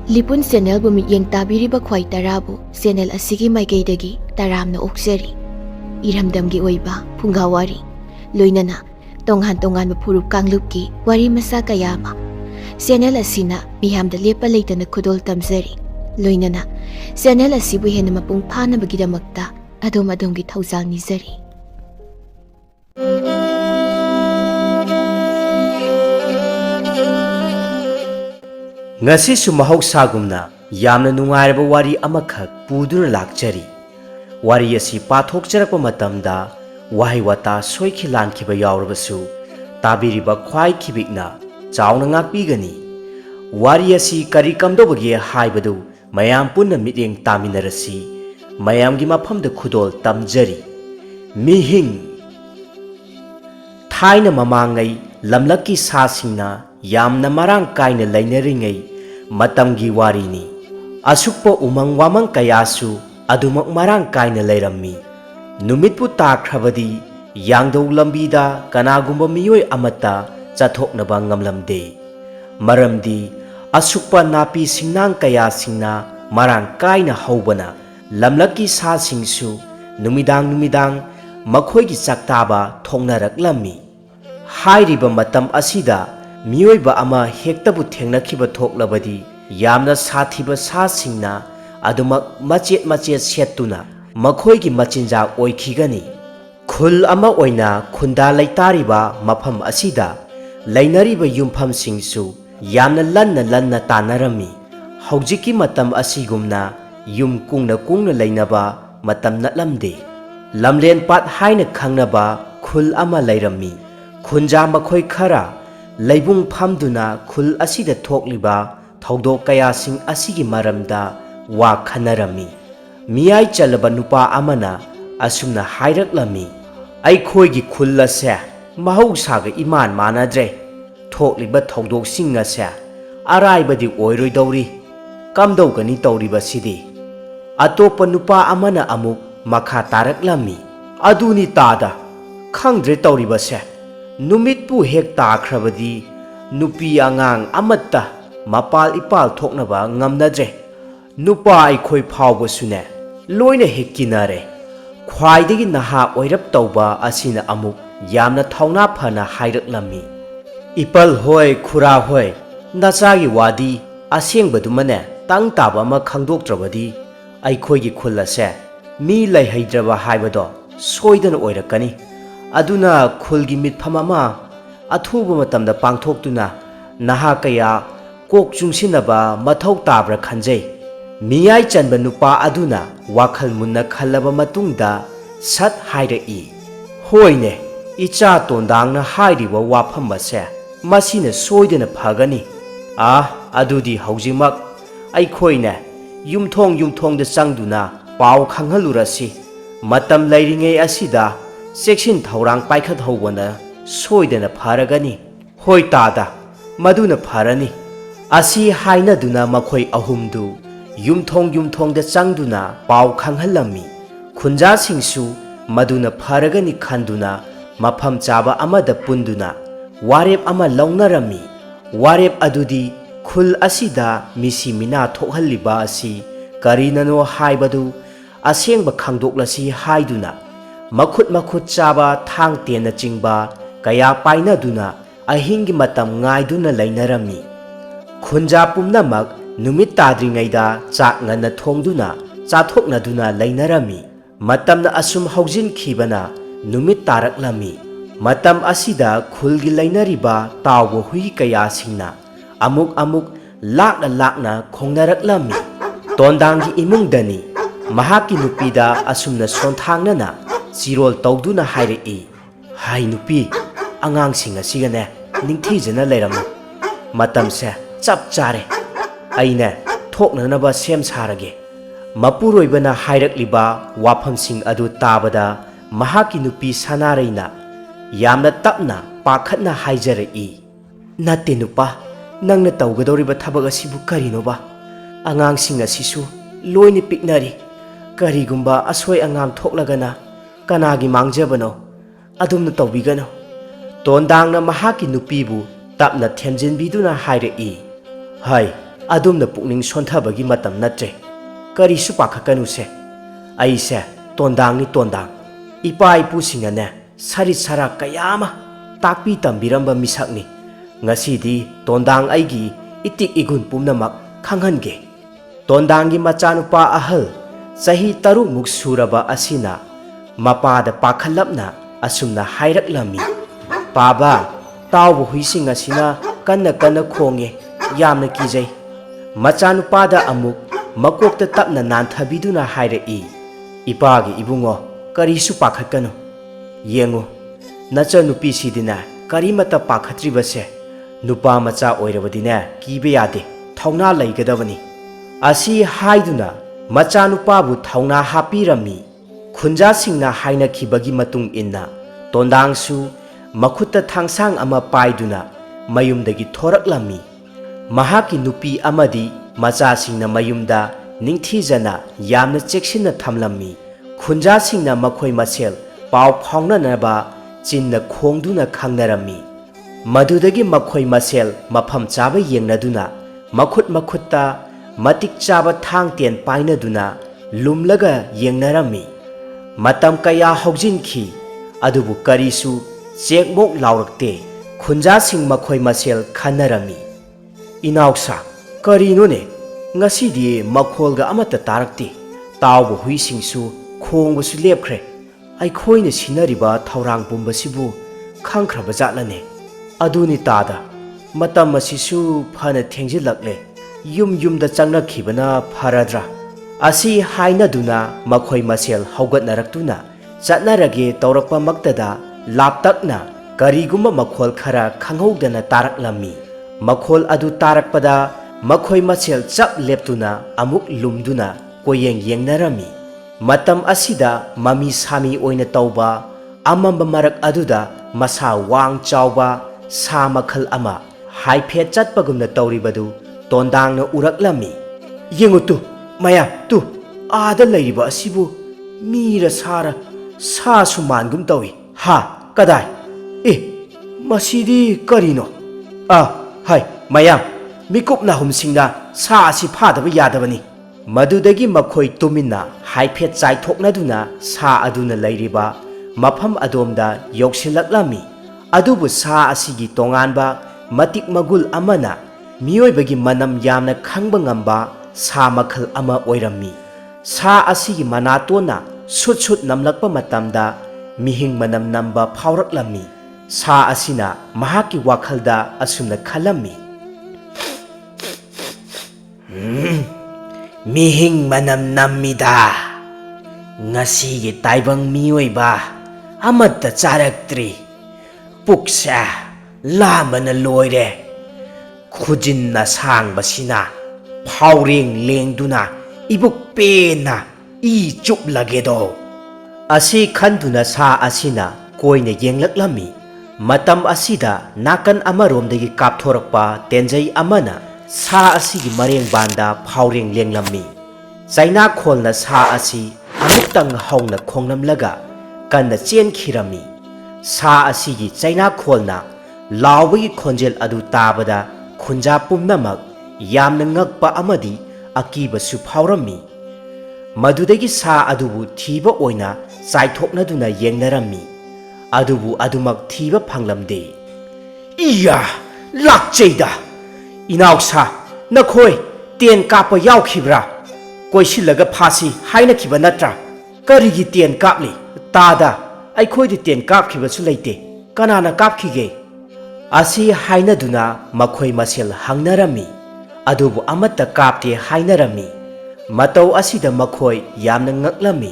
Lipun Channel bu mityeng tabiriba khwai tarabu channel asigi maikeidagi taramna okseri. Iramdamgi oiba phungawari loinana tonghan furup kanglupki wari masa kayama. Channel asina miyamda lepa leitana khudol tamjari. Loinana channel asibu hena mapung phanabagidamagta adom-adomgi thaujal nizari. Ngasi su mahaugsagumna yamna nungairaba wari amakhak puduna lakjari. Wari asi pathokjarakpa matamda wahai wata soiki lankhiba yaurabasu tabiriba khwai khibikna chauna ngakpigani. Wari asi kari kamdobagi haibadu mayam punna mityeng taminarasi mayamgi mafamda khudol tamjari. Mihing thaina mamangai lamlakki sasingna yamna marang kaina lainaringai matamgi warini. Asukpa umang wamang kayasu adumak marang kaina lairammi. Numitpu takhrabadi yangdau lambida kanagumba miyoi amata chathoknaba ngamlamde. Maramdi asukpa napi singnang kayasingna marang kaina haubana lamlakki sasingsu numidang makhoigi chaktaba thongnaraklammi. Hairiba matam asida miyoi ba ama hektabu thengnakiba thoklabadi yamna sathiba sasingna adumak machet settuna makhoigi machinjak oikhigani. Khul ama oina khunda laitariba mafam asida lainariba yumfamsingsu yamna lanna tanarami. Haujiki matam asigumna yum kungna lainaba matam natlamde. Lamlen pat haina khangnaba khul ama lairami. Khunja makhoi khara laibung phamduna khul asida thokliba thaudok kayasing asigi maramda wa khanarami. Miyai chalaba nupa amana asumna hairaklami. Aikhoigi khul ase mahausaga iman manadre. Thokliba thaudok sing ase araibadi oiroidawri. Kamdawgani tawriba sidi. Atopa nupa amana amuk makha taraklami. Aduni tada khangdre tawriba se. Numitpu hek takhrabadi nupi angang amatta mapal ipal thoknaba ngamnadre. Nupa aikhoi phawbasune loina hekkinare. Khwaidagi naha oirap tawba asina amuk yamna thauna phana hairaklammi. Ipal hoi khura hoi nachagi wadi asengbadumane tang taba ama khangdoktrabadi aikhoigi khul ase mi laihaidraba haibado soidana oirakani. Aduna khulgi mitpham ama athuba matamda pangthoktuna naha kaya kok chungsinaba mathau tabra khanjai. Miyai chanba nupa aduna wakhal munna khallaba matungda sat hairai. Hoine icha tondangna hairiba wafam ase masina soidana phagani. Adudi haujimak aikhoine yumthongda changduna pau khanghalurasi. Matam lairingai asida Section Taurang Paikat Hobana, Soidana Paragani, Hoi Tada, Maduna Parani, Asi Haina Duna Makoi Ahumdu, Yumthong the Sangduna, Pau Kanghalami, Kunja Singsu, Maduna Paragani Kanduna, Mapam Chaba Amada Punduna, Warep Ama Launarami, Warep Adudi, Kul Asida, Misi Mina Tohaliba Asi, Karina no Haibadu, Aseng Bakangdoklasi Haiduna. Makut chaba thang tena chingba kaya paina duna ahingi matam ngaiduna lainarami. Khunja pumnamak numit tadringaida chak ngana thongduna chathokna duna lainarami. Matamna asum haujin khibana numit taraklami. Matam asida khulgi lainariba tawbo hui kaya singna amuk lakna khongnaraklami. Tondangi imungdani mahaki nupida asumna sonthangnana Sirol tawduna hairai. Hai nupi angangsing asigane ningthijana leiramu. Matamse chap chare. Aina thoknanaba sem sarage. Mapuroibana hairakliba wafamsing adu tabada mahaki nupi sanaraina yamna tapna pakhatna haijarai. Natte nupa nangna tawgadoriba thabak asibu karinoba. Angangsing asisu loine piknari. Karigumba asoi angam thoklagana Kanagi mangjabano adumna tawbigano. Tondangna mahaki nupibu tapna thenjinbiduna hairai. Hai ꯑꯗꯨꯝꯅ ꯄꯨꯛꯅꯤꯡ ꯁꯣꯟꯊꯕꯒꯤ ꯃꯇꯝ ꯅꯠꯇ꯭ꯔꯦ ꯀꯔꯤꯁꯨ ꯄꯥꯈꯠꯀꯅꯨꯁꯦ ꯑꯩꯁꯦ ꯇꯣꯟꯗꯥꯡꯅꯤ ꯇꯣꯟꯗꯥꯡ ꯏꯄꯥ ꯏꯄꯨꯁꯤꯡꯅꯅꯦ ꯁꯔꯤꯠ ꯁꯔꯥꯛ ꯀꯌꯥ ꯑꯃ ꯇꯥꯛꯄꯤ ꯇꯝꯕꯤꯔꯝꯕ ꯃꯤꯁꯛꯅꯤ ꯉꯁꯤꯗꯤ ꯇꯣꯟꯗꯥꯡ ꯑꯩꯒꯤ ꯏꯇꯤꯛ ꯏꯒꯨꯟ ꯄꯨꯝꯅꯃꯛ ꯈꯪꯍꯟꯒꯦ ꯇꯣꯟꯗꯥꯡꯒꯤ ꯃꯆꯥꯅꯨꯄꯥ ꯑꯍꯜ ꯆꯍꯤ 6ꯃꯨꯛ ꯁꯨꯔꯕ ꯑꯁꯤꯅ ꯃꯄꯥꯗ ꯄꯥꯈꯠꯂꯞꯅ ꯑꯁꯨꯝꯅ ꯍꯥꯏꯔꯛꯂꯝꯃꯤ ꯄꯥꯕ ꯇꯥꯎꯕ ꯍꯨꯏꯁꯤꯡ ꯑꯁꯤꯅ ꯀꯟꯅ ꯀꯟꯅ ꯈꯣꯡꯉꯦ ꯌꯥꯝꯅ ꯀꯤꯖꯩ ꯃꯆꯥꯅꯨꯄꯥꯗ ꯑꯃꯨꯛ ꯃꯀꯣꯛꯇ ꯇꯞꯅ ꯅꯥꯟꯊꯕꯤꯗꯨꯅ ꯍꯥꯏꯔꯛꯏ ꯏꯄꯥꯒꯤ ꯏꯕꯨꯡꯉꯣ ꯀꯔꯤꯁꯨ ꯄꯥꯈꯠꯀꯅꯨ ꯌꯦꯡꯉꯨ ꯅꯆꯟꯅꯨꯄꯤꯁꯤꯗꯤꯅꯦ ꯀꯔꯤꯃꯠꯇ ꯄꯥꯈꯠꯇ꯭ꯔꯤꯕꯁꯦ ꯅꯨꯄꯥ ꯃꯆꯥ ꯑꯣꯏꯔꯕꯗꯤꯅꯦ ꯀꯤꯕ ꯌꯥꯗꯦ ꯊꯧꯅꯥ ꯂꯩꯒꯗꯕꯅꯤ ꯑꯁꯤ ꯍꯥꯏꯗꯨꯅ ꯃꯆꯥꯅꯨꯄꯥꯕꯨ ꯊꯧꯅꯥ ꯍꯥꯞꯄꯤꯔꯝꯃꯤ ꯈꯨꯟꯖꯥꯁꯤꯡꯅ ꯍꯥꯏꯅꯈꯤꯕꯒꯤ ꯃꯇꯨꯡ ꯏꯟꯅ ꯇꯣꯟꯗꯥꯡꯁꯨ ꯃꯈꯨꯠꯇ ꯊꯥꯡꯁꯥꯡ ꯑꯃ ꯄꯥꯏꯗꯨꯅ ꯃꯌꯨꯝꯗꯒꯤ ꯊꯣꯔꯛꯂꯝꯃꯤ ꯃꯍꯥꯛꯀꯤ ꯅꯨꯄꯤ ꯑꯃꯗꯤ ꯃꯆꯥꯁꯤꯡꯅ ꯃꯌꯨꯝꯗ ꯅꯤꯡꯊꯤꯖꯅ ꯌꯥꯝꯅ ꯆꯦꯛꯁꯤꯟꯅ ꯊꯝꯂꯝꯃꯤ ꯈꯨꯟꯖꯥꯁꯤꯡꯅ ꯃꯈꯣꯏ ꯃꯁꯦꯜ ꯄꯥꯎ ꯐꯥꯎꯅꯅꯕ ꯆꯤꯟꯅ ꯈꯣꯡꯗꯨꯅ ꯈꯪꯅꯔꯝꯃꯤ ꯃꯗꯨꯗꯒꯤ ꯃꯈꯣꯏ ꯃꯁꯦꯜ ꯃꯐꯝ ꯆꯥꯕ ꯌꯦꯡꯅꯗꯨꯅ ꯃꯈꯨꯠ ꯃꯈꯨꯠꯇ ꯃꯇꯤꯛ ꯆꯥꯕ ꯊꯥꯡ ꯇꯦꯟ ꯄꯥꯏꯅꯗꯨꯅ ꯂꯨꯝꯂꯒ ꯌꯦꯡꯅꯔꯝꯃꯤ ꯃꯇꯝ ꯀꯌꯥ ꯍꯧꯖꯤꯟꯈꯤ ꯑꯗꯨꯕꯨ ꯀꯔꯤꯁꯨ ꯆꯦꯛꯃꯣꯛ ꯂꯥꯎꯔꯛꯇꯦ ꯈꯨꯟꯖꯥꯁꯤꯡ ꯃꯈꯣꯏ ꯃꯁꯦꯜ ꯈꯟꯅꯔꯝꯃꯤ ꯏꯅꯥꯎꯁꯥ ꯀꯔꯤꯅꯣꯅꯦ ꯉꯁꯤꯗꯤ ꯃꯈꯣꯜꯒ ꯑꯃꯠꯇ ꯇꯥꯔꯛꯇꯦ ꯇꯥꯎꯕ ꯍꯨꯏꯁꯤꯡꯁꯨ ꯈꯣꯡꯕꯁꯨ ꯂꯦꯞꯈ꯭ꯔꯦ ꯑꯩꯈꯣꯏꯅ ꯁꯤꯟꯅꯔꯤꯕ ꯊꯧꯔꯥꯡ ꯄꯨꯝꯕꯁꯤꯕꯨ ꯈꯪꯈ꯭ꯔꯕ ꯖꯥꯠꯂꯅꯦ ꯑꯗꯨꯅꯤ ꯇꯥꯗ ꯃꯇꯝ ꯑꯁꯤꯁꯨ ꯐꯅ ꯊꯦꯡꯖꯤꯜꯂꯛꯂꯦ ꯌꯨꯝꯗ ꯆꯪꯅꯈꯤꯕꯅ ꯐꯔꯗ꯭ꯔꯥ ꯑꯁꯤ ꯍꯥꯏꯅꯗꯨꯅ ꯃꯈꯣꯏ ꯃꯁꯦꯜ ꯍꯧꯒꯠꯅꯔꯛꯇꯨꯅ ꯆꯠꯅꯔꯒꯦ ꯇꯧꯔꯛꯄꯃꯛꯇꯗ ꯂꯥꯞꯇꯛꯅ ꯀꯔꯤꯒꯨꯝꯕ ꯃꯈꯣꯜ ꯈꯔ ꯈꯪꯍꯧꯗꯅ ꯇꯥꯔꯛꯂꯝꯃꯤ ꯃꯈꯣꯜ ꯑꯗꯨ ꯇꯥꯔꯛꯄꯗ ꯃꯈꯣꯏ ꯃꯁꯦꯜ ꯆꯞ ꯂꯦꯞꯇꯨꯅ ꯑꯃꯨꯛ ꯂꯨꯝꯗꯨꯅ ꯀꯣꯌꯦꯡ ꯌꯦꯡꯅꯔꯝꯃꯤ ꯃꯇꯝ ꯑꯁꯤꯗ ꯃꯃꯤ ꯁꯥꯃꯤ ꯑꯣꯏꯅ ꯇꯧꯕ ꯑꯃꯝꯕ ꯃꯔꯛ ꯑꯗꯨꯗ ꯃꯁꯥ ꯋꯥꯡ ꯆꯥꯎꯕ ꯁꯥ ꯃꯈꯜ ꯑꯃ ꯍꯥꯏꯐꯦꯠ ꯆꯠꯄꯒꯨꯝꯅ ꯇꯧꯔꯤꯕꯗꯨ ꯇꯣꯟꯗꯥꯡꯅ ꯎꯔꯛꯂꯝꯃꯤ ꯌꯦꯡꯉꯨ ꯇꯨ ꯃꯌꯥꯝ ꯇꯨ ꯑꯥꯗ ꯂꯩꯔꯤꯕ ꯑꯁꯤꯕꯨ ꯃꯤꯔ ꯁꯥꯔ ꯁꯥꯁꯨ ꯃꯥꯟꯒꯨꯝ ꯇꯧꯏ ꯍꯥ ꯀꯗꯥꯏ ꯃꯁꯤꯗꯤ ꯀꯔꯤꯅꯣ ꯍꯥꯏ ꯃꯌꯥꯝ ꯃꯤꯀꯨꯞ ꯅꯥꯍꯨꯝꯁꯤꯡꯅ ꯁꯥ ꯑꯁꯤ ꯐꯥꯗꯕ ꯌꯥꯗꯕꯅꯤ ꯃꯗꯨꯗꯒꯤ ꯃꯈꯣꯏ ꯇꯨꯃꯤꯟꯅ ꯍꯥꯏꯐꯦꯠ ꯆꯥꯏꯊꯣꯛꯅꯗꯨꯅ ꯁꯥ ꯑꯗꯨꯅ ꯂꯩꯔꯤꯕ ꯃꯐꯝ ꯑꯗꯣꯝꯗ ꯌꯧꯁꯤꯜꯂꯛꯂꯝꯃꯤ ꯑꯗꯨꯕꯨ ꯁꯥ ꯑꯁꯤꯒꯤ ꯇꯣꯉꯥꯟꯕ ꯃꯇꯤꯛ ꯃꯒꯨꯜ ꯑꯃꯅ ꯃꯤꯑꯣꯏꯕꯒꯤ ꯃꯅꯝ ꯌꯥꯝꯅ ꯈꯪꯕ ꯉꯝꯕ ꯁꯥ ꯃꯈꯜ ꯑꯃ ꯑꯣꯏꯔꯝꯃꯤ ꯁꯥ ꯑꯁꯤꯒꯤ ꯃꯅꯥꯇꯣꯟꯅ ꯁꯨꯠ ꯁꯨꯠ ꯅꯝꯂꯛꯄ ꯃꯇꯝꯗ ꯃꯤꯍꯤꯡ ꯃꯅꯝ ꯅꯝꯕ ꯐꯥꯎꯔꯛꯂꯝꯃꯤ ꯁꯥ ꯑꯁꯤꯅ ꯃꯍꯥꯛꯀꯤ ꯋꯥꯈꯜꯗ ꯑꯁꯨꯝꯅ ꯈꯜꯂꯝꯃꯤ ꯃꯤꯍꯤꯡ ꯃꯅꯝ ꯅꯝꯃꯤꯗ ꯉꯁꯤꯒꯤ ꯇꯥꯏꯕꯪ ꯃꯤꯑꯣꯏꯕ ꯑꯃꯠꯇ ꯆꯥꯔꯛꯇ꯭ꯔꯤ ꯄꯨꯛꯁꯦ ꯂꯥꯝꯕꯅ ꯂꯣꯏꯔꯦ ꯈꯨꯖꯤꯟꯅ ꯁꯥꯡꯕꯁꯤꯅ ꯐꯥꯎꯔꯦꯡ ꯂꯦꯡꯗꯨꯅ ꯏꯕꯨꯛ ꯄꯦꯟꯅ ꯏ ꯆꯨꯞꯂꯒꯦꯗꯣ ꯑꯁꯤ ꯈꯟꯗꯨꯅ ꯁꯥ ꯑꯁꯤꯅ ꯀꯣꯏꯅ ꯌꯦꯡꯂꯛꯂꯝꯃꯤ ꯃꯇꯝ ꯑꯁꯤꯗ ꯅꯥꯀꯟ ꯑꯃꯔꯣꯝꯗꯒꯤ ꯀꯥꯞꯊꯣꯔꯛꯄ ꯇꯦꯟꯖꯩ ꯑꯃꯅ ꯁꯥ ꯑꯁꯤꯒꯤ ꯃꯔꯦꯡꯕꯥꯟꯗ ꯐꯥꯎꯔꯦꯡ ꯂꯦꯡꯂꯝꯃꯤ ꯆꯩꯅꯥꯈꯣꯜꯅ ꯁꯥ ꯑꯁꯤ ꯑꯃꯨꯛꯇꯪ ꯍꯧꯅ ꯈꯣꯡꯂꯝꯂꯒ ꯀꯟꯅ ꯆꯦꯟꯈꯤꯔꯝꯃꯤ ꯁꯥ ꯑꯁꯤꯒꯤ ꯆꯩꯅꯥꯈꯣꯜꯅ ꯂꯥꯎꯕꯒꯤ ꯈꯣꯟꯖꯦꯜ ꯑꯗꯨ ꯇꯥꯕꯗ ꯈꯨꯟꯖꯥ ꯄꯨꯝꯅꯃꯛ ꯌꯥꯝꯅ ꯉꯛꯄ ꯑꯃꯗꯤ ꯑꯀꯤꯕꯁꯨ ꯐꯥꯎꯔꯝꯃꯤ ꯃꯗꯨꯗꯒꯤ ꯁꯥ ꯑꯗꯨꯕు ꯊꯤꯕ ꯑꯣꯏꯅ ꯆꯥꯏꯊꯣꯛꯅꯗꯨꯅ ꯌꯦꯡꯅꯔꯝꯃꯤ ꯑꯗꯨꯕꯨ ꯑꯗꯨꯃꯛ ꯊꯤꯕ ꯐꯪꯂꯝꯗꯦ ꯏꯌꯥ ꯂꯥꯛꯆꯩꯗ ꯏꯅꯥꯎꯁꯥ ꯅꯈꯣꯏ ꯇꯦꯟ ꯀꯥꯞꯄ ꯌꯥꯎꯈꯤꯕ꯭ꯔꯥ ꯀꯣꯏꯁꯤꯜꯂꯒ ꯐꯥꯁꯤ ꯍꯥꯏꯅꯈꯤꯕ ꯅꯠꯇ꯭ꯔꯥ ꯀꯔꯤꯒꯤ ꯇꯦꯟ ꯀꯥꯞꯂꯤ ꯇꯥꯗ ꯑꯩꯈꯣꯏꯗꯤ ꯇꯦꯟ ꯀꯥꯞꯈꯤꯕꯁꯨ ꯂꯩꯇꯦ ꯀꯅꯥꯅ ꯀꯥꯞꯈꯤꯒꯦ ꯑꯁꯤ ꯍꯥꯏꯅꯗꯨꯅ ꯃꯈꯣꯏ ꯃꯁꯦꯜ ꯍꯪꯅꯔꯝꯃꯤ ꯑꯗꯨꯕꯨ ꯑꯃꯠꯇ ꯀꯥꯞꯇꯦ ꯍꯥꯏꯅꯔꯝꯃꯤ ꯃꯇꯧ ꯑꯁꯤꯗ ꯃꯈꯣꯏ ꯌꯥꯝꯅ ꯉꯛꯂꯝꯃꯤ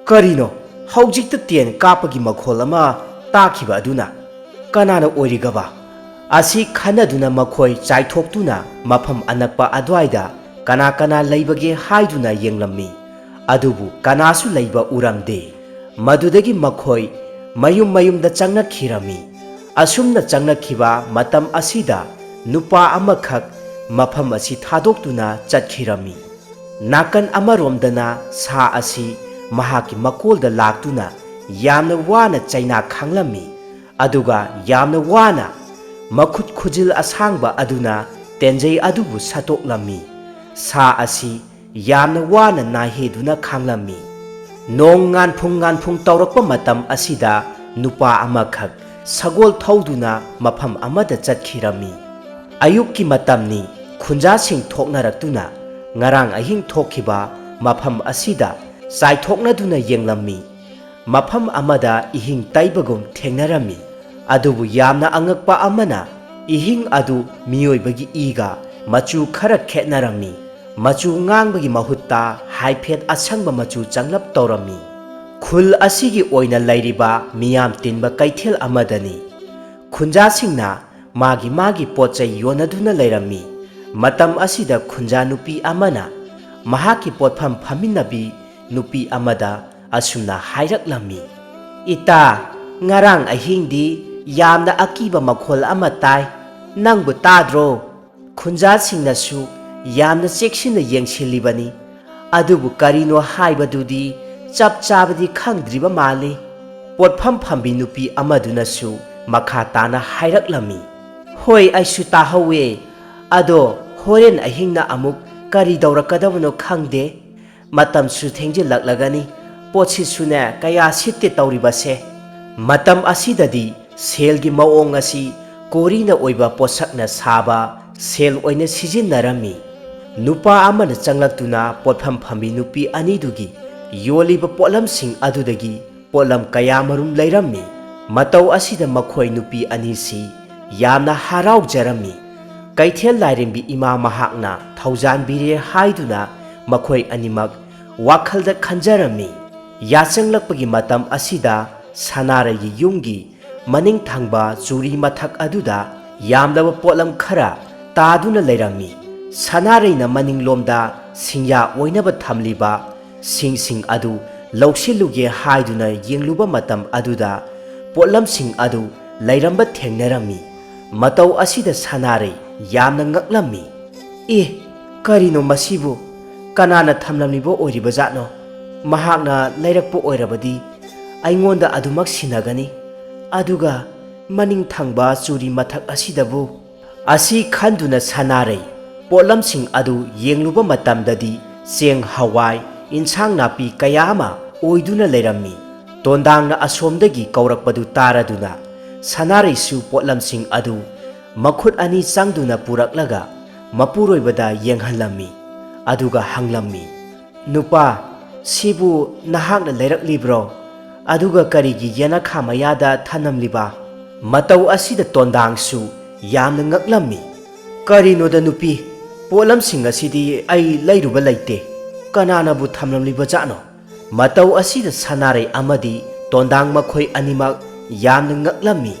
ꯀꯔꯤꯅꯣ ꯍꯧꯖꯤꯛꯇ ꯇꯦꯟ ꯀꯥꯞꯄꯒꯤ ꯃꯈꯣꯜ ꯑꯃ ꯇꯥꯈꯤꯕ ꯑꯗꯨꯅ ꯀꯅꯥꯅ ꯑꯣꯏꯔꯤꯒꯕ ꯑꯁꯤ ꯈꯟꯅꯗꯨꯅ ꯃꯈꯣꯏ ꯆꯥꯏꯊꯣꯛꯇꯨꯅ ꯃꯐꯝ ꯑꯅꯛꯄ ꯑꯗꯨꯋꯥꯏꯗ ꯀꯅꯥ ꯀꯅꯥ ꯂꯩꯕꯒꯦ ꯍꯥꯏꯗꯨꯅ ꯌꯦꯡꯂꯝꯃꯤ ꯑꯗꯨꯕꯨ ꯀꯅꯥꯁꯨ ꯂꯩꯕ ꯎꯔꯝꯗꯦ ꯃꯗꯨꯗꯒꯤ ꯃꯈꯣꯏ ꯃꯌꯨꯝꯗ ꯆꯪꯅꯈꯤꯔꯝꯃꯤ ꯑꯁꯨꯝꯅ ꯆꯪꯅꯈꯤꯕ ꯃꯇꯝ ꯑꯁꯤꯗ ꯅꯨꯄꯥ ꯑꯃꯈꯛ ꯃꯐꯝ ꯑꯁꯤ ꯊꯥꯗꯣꯛꯇꯨꯅ ꯆꯠꯈꯤꯔꯝꯃꯤ ꯅꯥꯀꯟ ꯑꯃꯔꯣꯝꯗꯅ ꯁꯥ ꯑꯁꯤ ꯃꯍꯥꯛꯀꯤ ꯃꯀꯣꯜꯗ ꯂꯥꯛꯇꯨꯅ ꯌꯥꯝꯅ ꯋꯥꯅ ꯆꯩꯅꯥ ꯈꯥꯡꯂꯝꯃꯤ ꯑꯗꯨꯒ ꯌꯥꯝꯅ ꯋꯥꯅ ꯃꯈꯨꯠ ꯈꯨꯖꯤꯜ ꯑꯁꯥꯡꯕ ꯑꯗꯨꯅ ꯇꯦꯟꯖꯩ ꯑꯗꯨꯕꯨ ꯁꯠꯇꯣꯛꯂꯝꯃꯤ꯫ ꯁꯥ ꯑꯁꯤ ꯌꯥꯝꯅ ꯋꯥꯅ ꯅꯥꯏꯍꯦꯗꯨꯅ ꯈꯥꯡꯂꯝꯃꯤ꯫ ꯅꯣꯡ ꯉꯥꯟꯐꯨꯡ ꯇꯧꯔꯛꯄ ꯃꯇꯝ ꯑꯁꯤꯗ ꯅꯨꯄꯥ ꯑꯃꯈꯛ ꯁꯒꯣꯜ ꯊꯧꯗꯨꯅ ꯃꯐꯝ ꯑꯃꯗ ꯆꯠꯈꯤꯔꯝꯃꯤ꯫ ꯑꯌꯨꯛꯀꯤ ꯃꯇꯝꯅꯤ꯫ ꯈꯨꯟꯖꯥꯁꯤꯡ ꯊꯣꯛꯅꯔꯛꯇꯨꯅ ꯉꯔꯥꯡ ꯑꯍꯤꯡ ꯊꯣꯛꯈꯤꯕ ꯃꯐꯝ ꯑꯁꯤꯗ ꯆꯥꯏꯊꯣꯛꯅꯗꯨꯅ ꯌꯦꯡꯂꯝꯃꯤ꯫ ꯃꯐꯝ ꯑꯃꯗ ꯏꯍꯤꯡ ꯇꯩꯕꯒꯨꯝ ꯊꯦꯡꯅꯔꯝꯃꯤ꯫ ꯑꯗꯨꯕꯨ ꯌꯥꯝꯅ ꯑꯉꯛꯄ ꯑꯃꯅ ꯏꯍꯤꯡ ꯑꯗꯨ ꯃꯤꯑꯣꯏꯕꯒꯤ ꯏꯒ ꯃꯆꯨ ꯈꯔ ꯈꯦꯠꯅꯔꯝꯃꯤ꯫ ꯃꯆꯨ ꯉꯥꯡꯕꯒꯤ ꯃꯍꯨꯠꯇ ꯍꯥꯏꯐꯦꯠ ꯑꯁꯪꯕ ꯃꯆꯨ ꯆꯪꯂꯞ ꯇꯧꯔꯝꯃꯤ꯫ ꯈꯨꯜ ꯑꯁꯤꯒꯤ ꯑꯣꯏꯅ ꯂꯩꯔꯤꯕ ꯃꯤꯌꯥꯝ ꯇꯤꯟꯕ ꯀꯩꯊꯦꯜ ꯑꯃꯗꯅꯤ꯫ ꯈꯨꯟꯖꯥꯁꯤꯡꯅ ꯃꯥꯒꯤ ꯄꯣꯠꯆꯩ ꯌꯣꯟꯅꯗꯨꯅ ꯂꯩꯔꯝꯃꯤ꯫ ꯃꯇꯝ ꯑꯁꯤꯗ ꯈꯨꯟꯖꯥ ꯅꯨꯄꯤ ꯑꯃꯅ ꯃꯍꯥꯛꯀꯤ ꯄꯣꯠꯐꯝ ꯐꯝꯃꯤꯟꯅꯕꯤ ꯅꯨꯄꯤ ꯑꯃꯗ ꯑꯁꯨꯝꯅ ꯍꯥꯏꯔꯛꯂꯝꯃꯤ, "ꯏꯇꯥ, ꯉꯔꯥꯡ ꯑꯍꯤꯡꯗꯤ ꯌꯥꯝꯅ ꯑꯀꯤꯕ ꯃꯈꯣꯜ ꯑꯃ ꯇꯥꯏ, ꯅꯪꯕꯨ ꯇꯥꯗ꯭ꯔꯣ?" ꯈꯨꯟꯖꯥꯁꯤꯡꯅꯁꯨ ꯌꯥꯝꯅ ꯆꯦꯛꯁꯤꯟꯅ ꯌꯦꯡꯁꯤꯜꯂꯤꯕꯅꯤ, ꯑꯗꯨꯕꯨ ꯀꯔꯤꯅꯣ ꯍꯥꯏꯕꯗꯨꯗꯤ ꯆꯞ ꯆꯥꯕꯗꯤ ꯈꯪꯗ꯭ꯔꯤꯕ ꯃꯥꯜꯂꯤ꯫ ꯄꯣꯠꯐꯝ ꯐꯝꯕꯤ ꯅꯨꯄꯤ ꯑꯃꯗꯨꯅꯁꯨ ꯃꯈꯥ ꯇꯥꯅ ꯍꯥꯏꯔꯛꯂꯝꯃꯤ, "ꯍꯣꯏ, ꯑꯩꯁꯨ ꯇꯥꯍꯧꯋꯦ, ꯑꯗꯣ ꯍꯣꯔꯦꯟ ꯑꯍꯤꯡꯅ ꯑꯃꯨꯛ ꯀꯔꯤ ꯇꯧꯔꯛꯀꯗꯕꯅꯣ ꯈꯪꯗꯦ꯫ ꯃꯇꯝꯁꯨ ꯊꯦꯡꯖꯤꯜꯂꯛꯂꯒꯅꯤ, ꯄꯣꯠꯁꯤꯠꯁꯨꯅꯦ ꯀꯌꯥ ꯁꯤꯠꯇꯦ ꯇꯧꯔꯤꯕꯁꯦ." ꯃꯇꯝ ꯑꯁꯤꯗꯗꯤ ꯁꯦꯜꯒꯤ ꯃꯑꯣꯡ ꯑꯁꯤ ꯀꯣꯔꯤꯅ ꯑꯣꯏꯕ ꯄꯣꯠꯁꯛꯅ ꯁꯥꯕ ꯁꯦꯜ ꯑꯣꯏꯅ ꯁꯤꯖꯤꯟꯅꯔꯝꯃꯤ꯫ ꯅꯨꯄꯥ ꯑꯃꯅ ꯆꯪꯂꯛꯇꯨꯅ ꯄꯣꯠꯐꯝ ꯐꯝꯕꯤ ꯅꯨꯄꯤ ꯑꯅꯤꯗꯨꯒꯤ ꯌꯣꯜꯂꯤꯕ ꯄꯣꯠꯂꯝꯁꯤꯡ ꯑꯗꯨꯗꯒꯤ ꯄꯣꯠꯂꯝ ꯀꯌꯥꯃꯔꯨꯝ ꯂꯩꯔꯝꯃꯤ꯫ ꯃꯇꯧ ꯑꯁꯤꯗ ꯃꯈꯣꯏ ꯅꯨꯄꯤ ꯑꯅꯤꯁꯤ ꯌꯥꯝꯅ ꯍꯔꯥꯎꯖꯔꯝꯃꯤ꯫ ꯀꯩꯊꯦꯜ ꯂꯥꯏꯔꯦꯝꯕꯤ ꯏꯃꯥ ꯃꯍꯥꯛꯅ ꯊꯧꯖꯥꯟꯕꯤꯔꯦ ꯍꯥꯏꯗꯨꯅ ꯃꯈꯣꯏ ꯑꯅꯤꯃꯛ ꯋꯥꯈꯜꯗ ꯈꯟꯖꯔꯝꯃꯤ꯫ ꯌꯥꯆꯪꯂꯛꯄꯒꯤ ꯃꯇꯝ ꯑꯁꯤꯗ ꯁꯅꯥꯔꯩꯒꯤ ꯌꯨꯝꯒꯤ ꯃꯅꯤꯡ ꯊꯪꯕ ꯆꯨꯔꯤ ꯃꯊꯛ ꯑꯗꯨꯗ ꯌꯥꯝꯂꯕ ꯄꯣꯠꯂꯝ ꯈꯔ ꯇꯥꯗꯨꯅ ꯂꯩꯔꯝꯃꯤ꯫ ꯁꯅꯥꯔꯩꯅ ꯃꯅꯤꯡꯂꯣꯝꯗ ꯁꯤꯡꯌꯥ ꯑꯣꯏꯅꯕ ꯊꯝꯂꯤꯕ ꯁꯤꯡꯁꯤꯡ ꯑꯗꯨ ꯂꯧꯁꯤꯜꯂꯨꯒꯦ ꯍꯥꯏꯗꯨꯅ ꯌꯦꯡꯂꯨꯕ ꯃꯇꯝ ꯑꯗꯨꯗ ꯄꯣꯠꯂꯝꯁꯤꯡ ꯑꯗꯨ ꯂꯩꯔꯝꯕ ꯊꯦꯡꯅꯔꯝꯃꯤ꯫ ꯃꯇꯧ ꯑꯁꯤꯗ ꯁꯅꯥꯔꯩ ꯌꯥꯝꯅ ꯉꯛꯂꯝꯃꯤ꯫ "ꯑꯦ, ꯀꯔꯤꯅꯣ ꯃꯁꯤꯕꯨ? ꯀꯅꯥꯅ ꯊꯝꯂꯝꯂꯤꯕ ꯑꯣꯏꯔꯤꯕꯖꯥꯠꯅꯣ? ꯃꯍꯥꯛꯅ ꯂꯩꯔꯛꯄ ꯑꯣꯏꯔꯕꯗꯤ ꯑꯩꯉꯣꯟꯗ ꯑꯗꯨꯃꯛ ꯁꯤꯟꯅꯒꯅꯤ, ꯑꯗꯨꯒ ꯃꯅꯤꯡ ꯊꯪꯕ ꯆꯨꯔꯤ ꯃꯊꯛ ꯑꯁꯤꯗꯕꯨ?" ꯑꯁꯤ ꯈꯟꯗꯨꯅ ꯁꯅꯥꯔꯩ ꯄꯣꯠꯂꯝꯁꯤꯡ ꯑꯗꯨ ꯌꯦꯡꯂꯨꯕ ꯃꯇꯝꯗꯗꯤ ꯆꯦꯡ, ꯍꯋꯥꯏ, ꯏꯟꯁꯥꯡ ꯅꯥꯄꯤ ꯀꯌꯥ ꯑꯃ ꯑꯣꯏꯗꯨꯅ ꯂꯩꯔꯝꯃꯤ꯫ ꯇꯣꯟꯗꯥꯡꯅ ꯑꯁꯣꯝꯗꯒꯤ ꯀꯧꯔꯛꯄꯗꯨ ꯇꯥꯔꯗꯨꯅ ꯁꯅꯥꯔꯩꯁꯨ ꯄꯣꯠꯂꯝꯁꯤꯡ ꯑꯗꯨ ꯃꯈꯨꯠ ꯑꯅꯤ ꯆꯪꯗꯨꯅ ꯄꯨꯔꯛꯂꯒ ꯃꯄꯨꯔꯣꯏꯕꯗ ꯌꯦꯡꯍꯜꯂꯝꯃꯤ꯫ ꯑꯗꯨꯒ ꯍꯪꯂꯝꯃꯤ, "ꯅꯨꯄꯥ, ꯁꯤꯕꯨ ꯅꯍꯥꯛꯅ ꯂꯩꯔꯛꯂꯤꯕ꯭ꯔꯣ? ꯑꯗꯨꯒ ꯀꯔꯤꯒꯤ ꯌꯦꯅꯈꯥ ꯃꯌꯥꯗ ꯊꯅꯝꯂꯤꯕ?" ꯃꯇꯧ ꯑꯁꯤꯗ ꯇꯣꯟꯗꯥꯡꯁꯨ ꯌꯥꯝꯅ ꯉꯛꯂꯝꯃꯤ꯫ "ꯀꯔꯤꯅꯣꯗ ꯅꯨꯄꯤ, ꯄꯣꯠꯂꯝꯁꯤꯡ ꯑꯁꯤꯗꯤ ꯑꯩ ꯂꯩꯔꯨꯕ ꯂꯩꯇꯦ, ꯀꯅꯥꯅꯕꯨ ꯊꯝꯂꯝꯂꯤꯕꯖꯥꯠꯅꯣ?" ꯃꯇꯧ ꯑꯁꯤꯗ ꯁꯅꯥꯔꯩ ꯑꯃꯗꯤ ꯇꯣꯟꯗꯥꯡ ꯃꯈꯣꯏ ꯑꯅꯤꯃꯛ ꯌꯥꯝꯅ ꯉꯛꯂꯝꯃꯤ꯫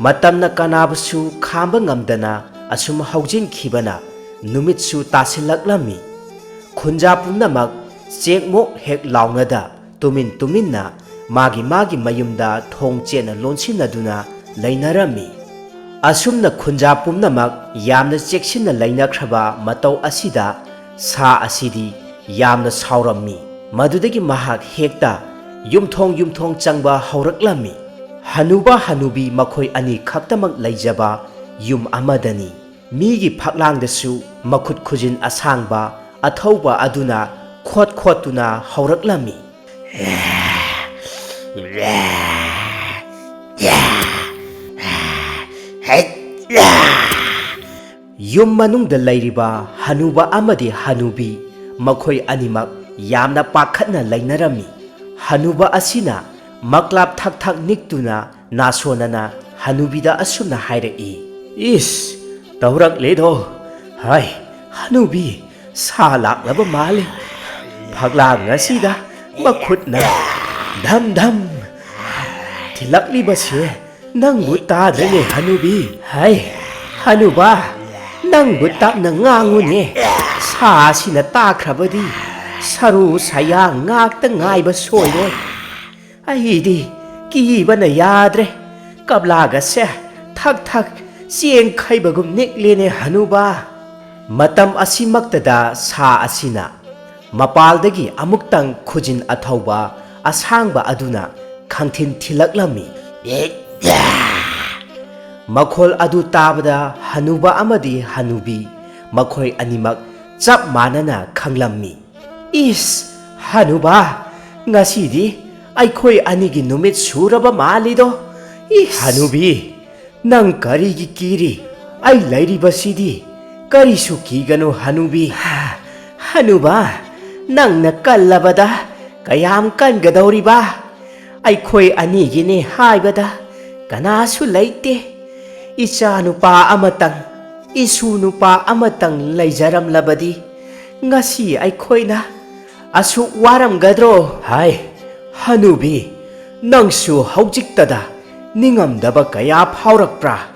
ꯃꯇꯝꯅ ꯀꯅꯥꯕꯨꯁꯨ ꯈꯥꯝꯕ ꯉꯝꯗꯅ ꯑꯁꯨꯝ ꯍꯧꯖꯤꯟꯈꯤꯕꯅ ꯅꯨꯃꯤꯠꯁꯨ ꯇꯥꯁꯤꯜꯂꯛꯂꯝꯃꯤ꯫ ꯈꯨꯟꯖꯥ ꯄꯨꯝꯅꯃꯛ ꯆꯦꯛꯃꯣꯛ ꯍꯦꯛ ꯂꯥꯎꯅꯗ ꯇꯨꯃꯤꯟꯅ ꯃꯥꯒꯤ ꯃꯌꯨꯝꯗ ꯊꯣꯡ ꯆꯦꯠꯅ ꯂꯣꯟꯁꯤꯟꯅꯗꯨꯅ ꯂꯩꯅꯔꯝꯃꯤ꯫ ꯑꯁꯨꯝꯅ ꯈꯨꯟꯖꯥ ꯄꯨꯝꯅꯃꯛ ꯌꯥꯝꯅ ꯆꯦꯛꯁꯤꯟꯅ ꯂꯩꯅꯈ꯭ꯔꯕ ꯃꯇꯧ ꯑꯁꯤꯗ ꯁꯥ ꯑꯁꯤꯗꯤ ꯌꯥꯝꯅ ꯁꯥꯎꯔꯝꯃꯤ꯫ ꯃꯗꯨꯗꯒꯤ ꯃꯍꯥꯛ ꯍꯦꯛꯇ ꯌꯨꯝꯊꯣꯡ ꯆꯪꯕ ꯍꯧꯔꯛꯂꯝꯃꯤ꯫ ꯍꯅꯨꯕ ꯍꯅꯨꯕꯤ ꯃꯈꯣꯏ ꯑꯅꯤ ꯈꯛꯇꯃꯛ ꯂꯩꯖꯕ ꯌꯨꯝ ꯑꯃꯗꯅꯤ꯫ ꯃꯤꯒꯤ ꯐꯛꯂꯥꯡꯗꯁꯨ ꯃꯈꯨꯠ ꯈꯨꯖꯤꯟ ꯑꯁꯥꯡꯕ ꯑꯊꯧꯕ ꯑꯗꯨꯅ ꯈꯣꯠꯇꯨꯅ ꯍꯧꯔꯛꯂꯝꯃꯤ꯫ ꯌꯨꯝ ꯃꯅꯨꯡꯗ ꯂꯩꯔꯤꯕ ꯍꯅꯨꯕ ꯑꯃꯗꯤ ꯍꯅꯨꯕꯤ ꯃꯈꯣꯏ ꯑꯅꯤꯃꯛ ꯌꯥꯝꯅ ꯄꯥꯈꯠꯅ ꯂꯩꯅꯔꯝꯃꯤ꯫ ꯍꯅꯨꯕ ꯑꯁꯤꯅ ꯃꯛꯂꯥꯞ ꯊꯛ ꯅꯤꯛꯇꯨꯅ ꯅꯥꯁꯣꯟꯅꯅ ꯍꯅꯨꯕꯤꯗ ꯑꯁꯨꯝꯅ ꯍꯥꯏꯔꯛꯏ, "ꯏꯁ, ꯇꯧꯔꯛꯂꯦꯗꯣ! ꯍꯥꯏ, ꯍꯅꯨꯕꯤ, ꯁꯥ ꯂꯥꯛꯂꯕ ꯃꯥꯜꯂꯤ꯫ ꯐꯛꯂꯥꯡ ꯑꯁꯤꯗ ꯃꯈꯨꯠꯅ ꯙꯝ ꯊꯤꯜꯂꯛꯂꯤꯕꯁꯦ ꯅꯪꯕꯨ ꯇꯥꯗ꯭ꯔꯅꯦ ꯍꯅꯨꯕꯤ? ꯍꯥꯏ, ꯍꯅꯨꯕ, ꯅꯪꯕꯨ ꯇꯞꯅ ꯉꯥꯡꯉꯨꯅꯦ꯫ ꯁꯥ ꯑꯁꯤꯅ ꯇꯥꯈ꯭ꯔꯕꯗꯤ ꯁꯔꯨ ꯁꯌꯥꯡ ꯉꯥꯛꯇ ꯉꯥꯏꯕ ꯁꯣꯏꯔꯣꯏ꯫ ꯑꯩꯗꯤ ꯀꯤꯕꯅ ꯌꯥꯗ꯭ꯔꯦ, ꯀꯞꯂꯥꯒꯁꯦ ꯊꯛ ꯆꯦꯡꯈꯩꯕꯒꯨꯝ ꯅꯤꯛꯂꯦꯅꯦ ꯍꯅꯨꯕ." ꯃꯇꯝ ꯑꯁꯤꯃꯛꯇꯗ ꯁꯥ ꯑꯁꯤꯅ ꯃꯄꯥꯜꯗꯒꯤ ꯑꯃꯨꯛꯇꯪ ꯈꯨꯖꯤꯟ ꯑꯊꯧꯕ ꯑꯁꯥꯡꯕ ꯑꯗꯨꯅ ꯈꯪꯊꯤꯟ ꯊꯤꯜꯂꯛꯂꯝꯃꯤ꯫ Makhol adu tabada hanuba amadi hanubi makhoi animak chap manana khanglammi. Is hanuba ngasidi aikhoi anigi numit suraba malido. Is hanubi nang karigi kiri ai lairibasidi karisu kigano hanubi. Hanuba nang nakallabada kayam kangadawriba aikhoi anigini haibada kanasu laite. Isa nupa amatang isu nupa amatang layjaramlabadi ngasi aikhoi na asuk waramgadro. Hai hanubi nangsu haujiktada ningamdaba kaya phaurakpra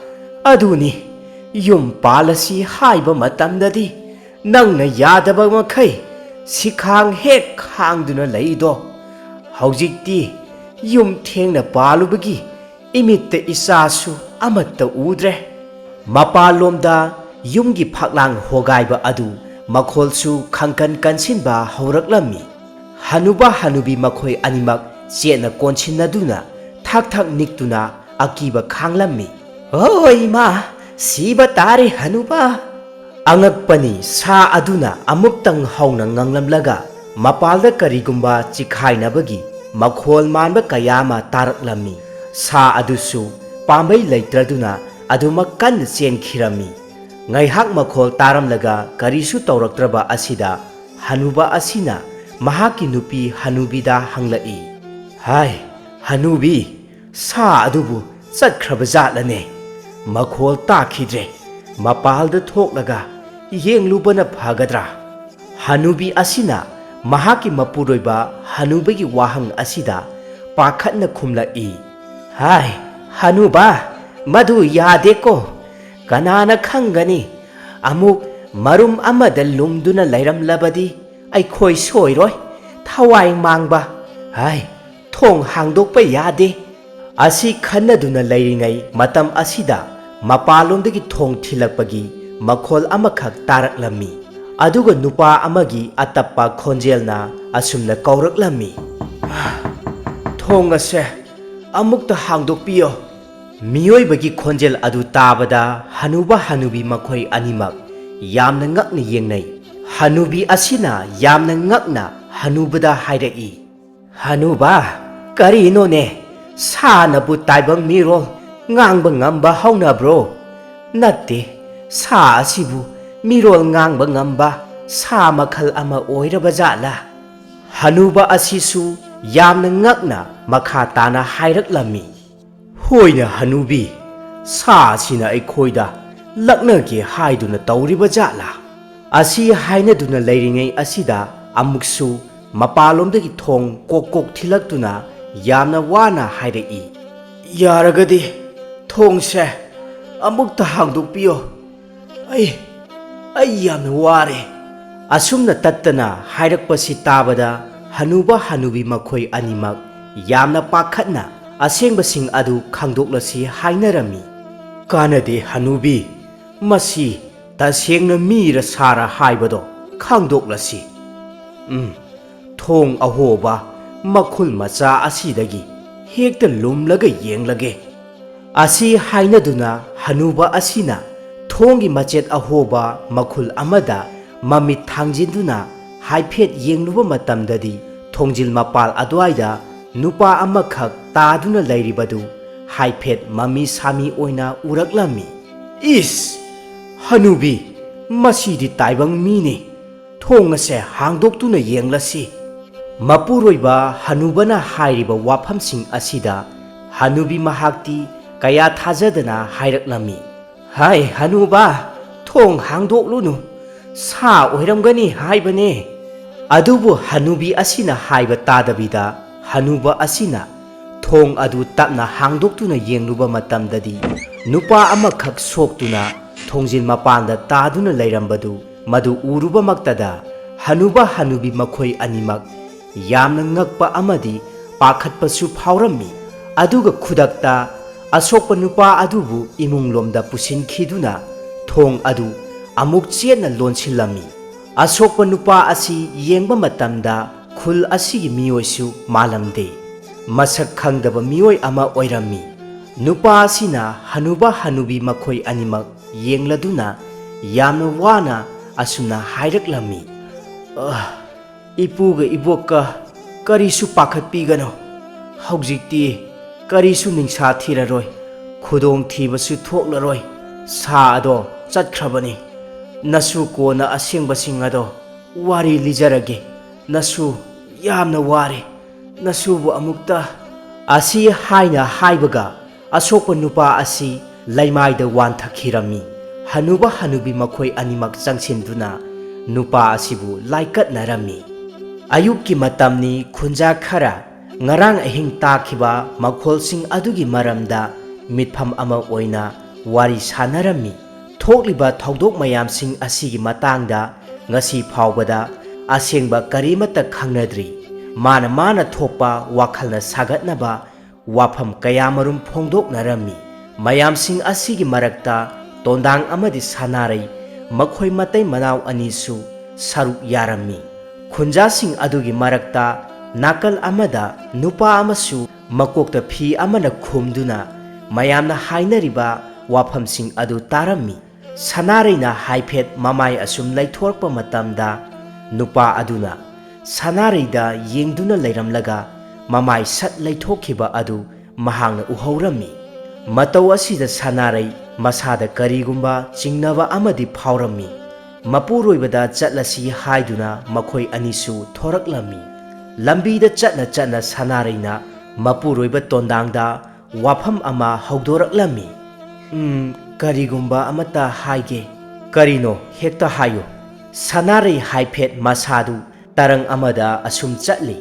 aduni yum palasi haiba matamdadi nangna yadaba makhai sikhang hek khangduna leido. Haujikti yum thengna palubagi imitta isasu amatta udre. Mapalomda yumgi phaklang hogaiba adu makholsu khangkan kansinba hauraklammi. Hanuba hanubi makhoi animak chena konsinaduna thak thak niktuna akiba khanglammi. Oi ma siba tare hanuba. Angakpani sa aduna amuktang hauna nganglamlaga mapalda karigumba chikhainabagi makhol manba kayama taraklammi. Sa adusu pambai leitraduna adumak kan chenkhirami. Ngaihak makhol taramlaga karisu tawraktraba asida hanuba asina mahaki nupi hanubida hanglai. Hai hanubi sa adubu chatkhrabajatlane makhol takhidre mapalda thoklaga yenglubana phagadra. Hanubi asina mahaki mapuroiba hanubagi wahang asida pakhatna khumlai. Hai hanuba madu yadeko kanana khangani amuk marum amada lumduna lairamlabadi aikhoi soiroi thawai mangba. Hai thong hangdokpa yade. Asi khannaduna lairingai matam asida mapalomdagi thong thilakpagi makhol amakhak taraklammi. Aduga nupa amagi atappa khonjelna asumna kauraklammi. Thong ase amukta hangdokpiyo. Miyoibagi khonjel adu tabada hanuba hanubi makhoi animak yamna ngakna yengnai. Hanubi asina yamna ngakna hanubada hairai. Hanuba karino ne sanabu taibang mirol ngangba ngamba haunabro. Natte sa asibu mirol ngangba ngamba sa makhal ama oiraba jatla. Hanuba asisu yamna ngakna makha tana hairaklammi. Hoina hanubi sa asina aikhoida laknage haiduna tawriba jatla. Asi hainaduna lairingai asida amuksu mapalomdagi thong kok thilaktuna yamna wana hairai. Yaragadi thongse amukta hangdokpiyo. Ai yamna ware. Asumna tattana hairakpasi tabada hanuba hanubi makhoi animak yamna pakhatna asengbasing adu khangdoklasi hainarami. Kanade hanubi masi tasengna mira sara haibado khangdoklasi. Thong ahoba makhul macha asidagi hekta lumlaga yenglage. Asi hainaduna hanuba asina thongi machet ahoba makhul amada mamit thangjinduna haiphet yengluba matamdadi thongjil mapal adwaida nupa amakhak taduna lairibadu haiphet mami sami oina uraklammi. Is hanubi masidi taibang mini thong ase hangdoktuna yenglasi. Mapuroiba hanubana hairiba waphamsing asida hanubi mahakti kaya thajadana hairaklammi. Hai hanuba thong hangdoklunu sa oiramgani haibane. Adubu hanubi asina haiba tadabida hanuba asina thong adu tapna hangdoktuna yengluba matamdadi nupa amakhak soktuna thongjil mapanda taduna lairambadu madu uruba maktada hanuba hanubi makhoi animak yamna ngakpa amadi pakhatpasu phaurammi. Aduga khudakta asokpa nupa adubu imunglomda pusinkhiduna thong adu amuk chena lonsillammi. Asokpa nupa asi yengba matamda khul asigi miyoisu malamde masak khangdaba miyoy ama oirammi. Nupa asina hanuba hanubi makhoi animak yengladuna yamna wana asumna hairaklammi. Ipuga ibokka karisu pakhatpigano. Haujikti karisu ningsa thiraroi. Khudong thibasu thoklaroi. Sa ado chatkrabani. Nasu kona asengbasing ado wari lijarage. Nasu yamna ware. Nasubu amukta asi haina haibaga asokpa nupa asi laimaida wanthakirami. Hanuba hanubi makhoi animak changchenduna nupa asibu laikatnarami. Ayukki matamni khunja khara ngarang ahing takhiba makholsing adugi maramda mitpham ama oina wari sanarami. Thokliba thaudok mayamsing asigi matangda ngasi phawbada asengba karimata khangnadri. Mana thokpa wakhalna sagatnaba wafam kayamarum phongdoknarami. Mayamsing asigi marakta tondang amadi sanarai makhoi matai manaw anisu saruk yarami. Khunjasing adugi marakta nakal amada nupa amasu makokta phi amana khumduna mayamna hainariba wafamsing adu tarami. Sanareina haiphet mamai asum laithorpa matamda nupa aduna Sanareida yengduna leiramlaga mamai sat laithokhiba adu mahangna uhaurammi. Matau asida sanarei masada karigumba chingnaba amadi phaurammi. Mapuroibada chatlasi haiduna makhoi anisu thoraklammi. Lambida chatna sanareina mapuroiba tondangda wafam ama haudoraklammi. Karigumba amata haige. Karino hekta hayo. Sanarei haiphet masadu tarang amada asum chatli.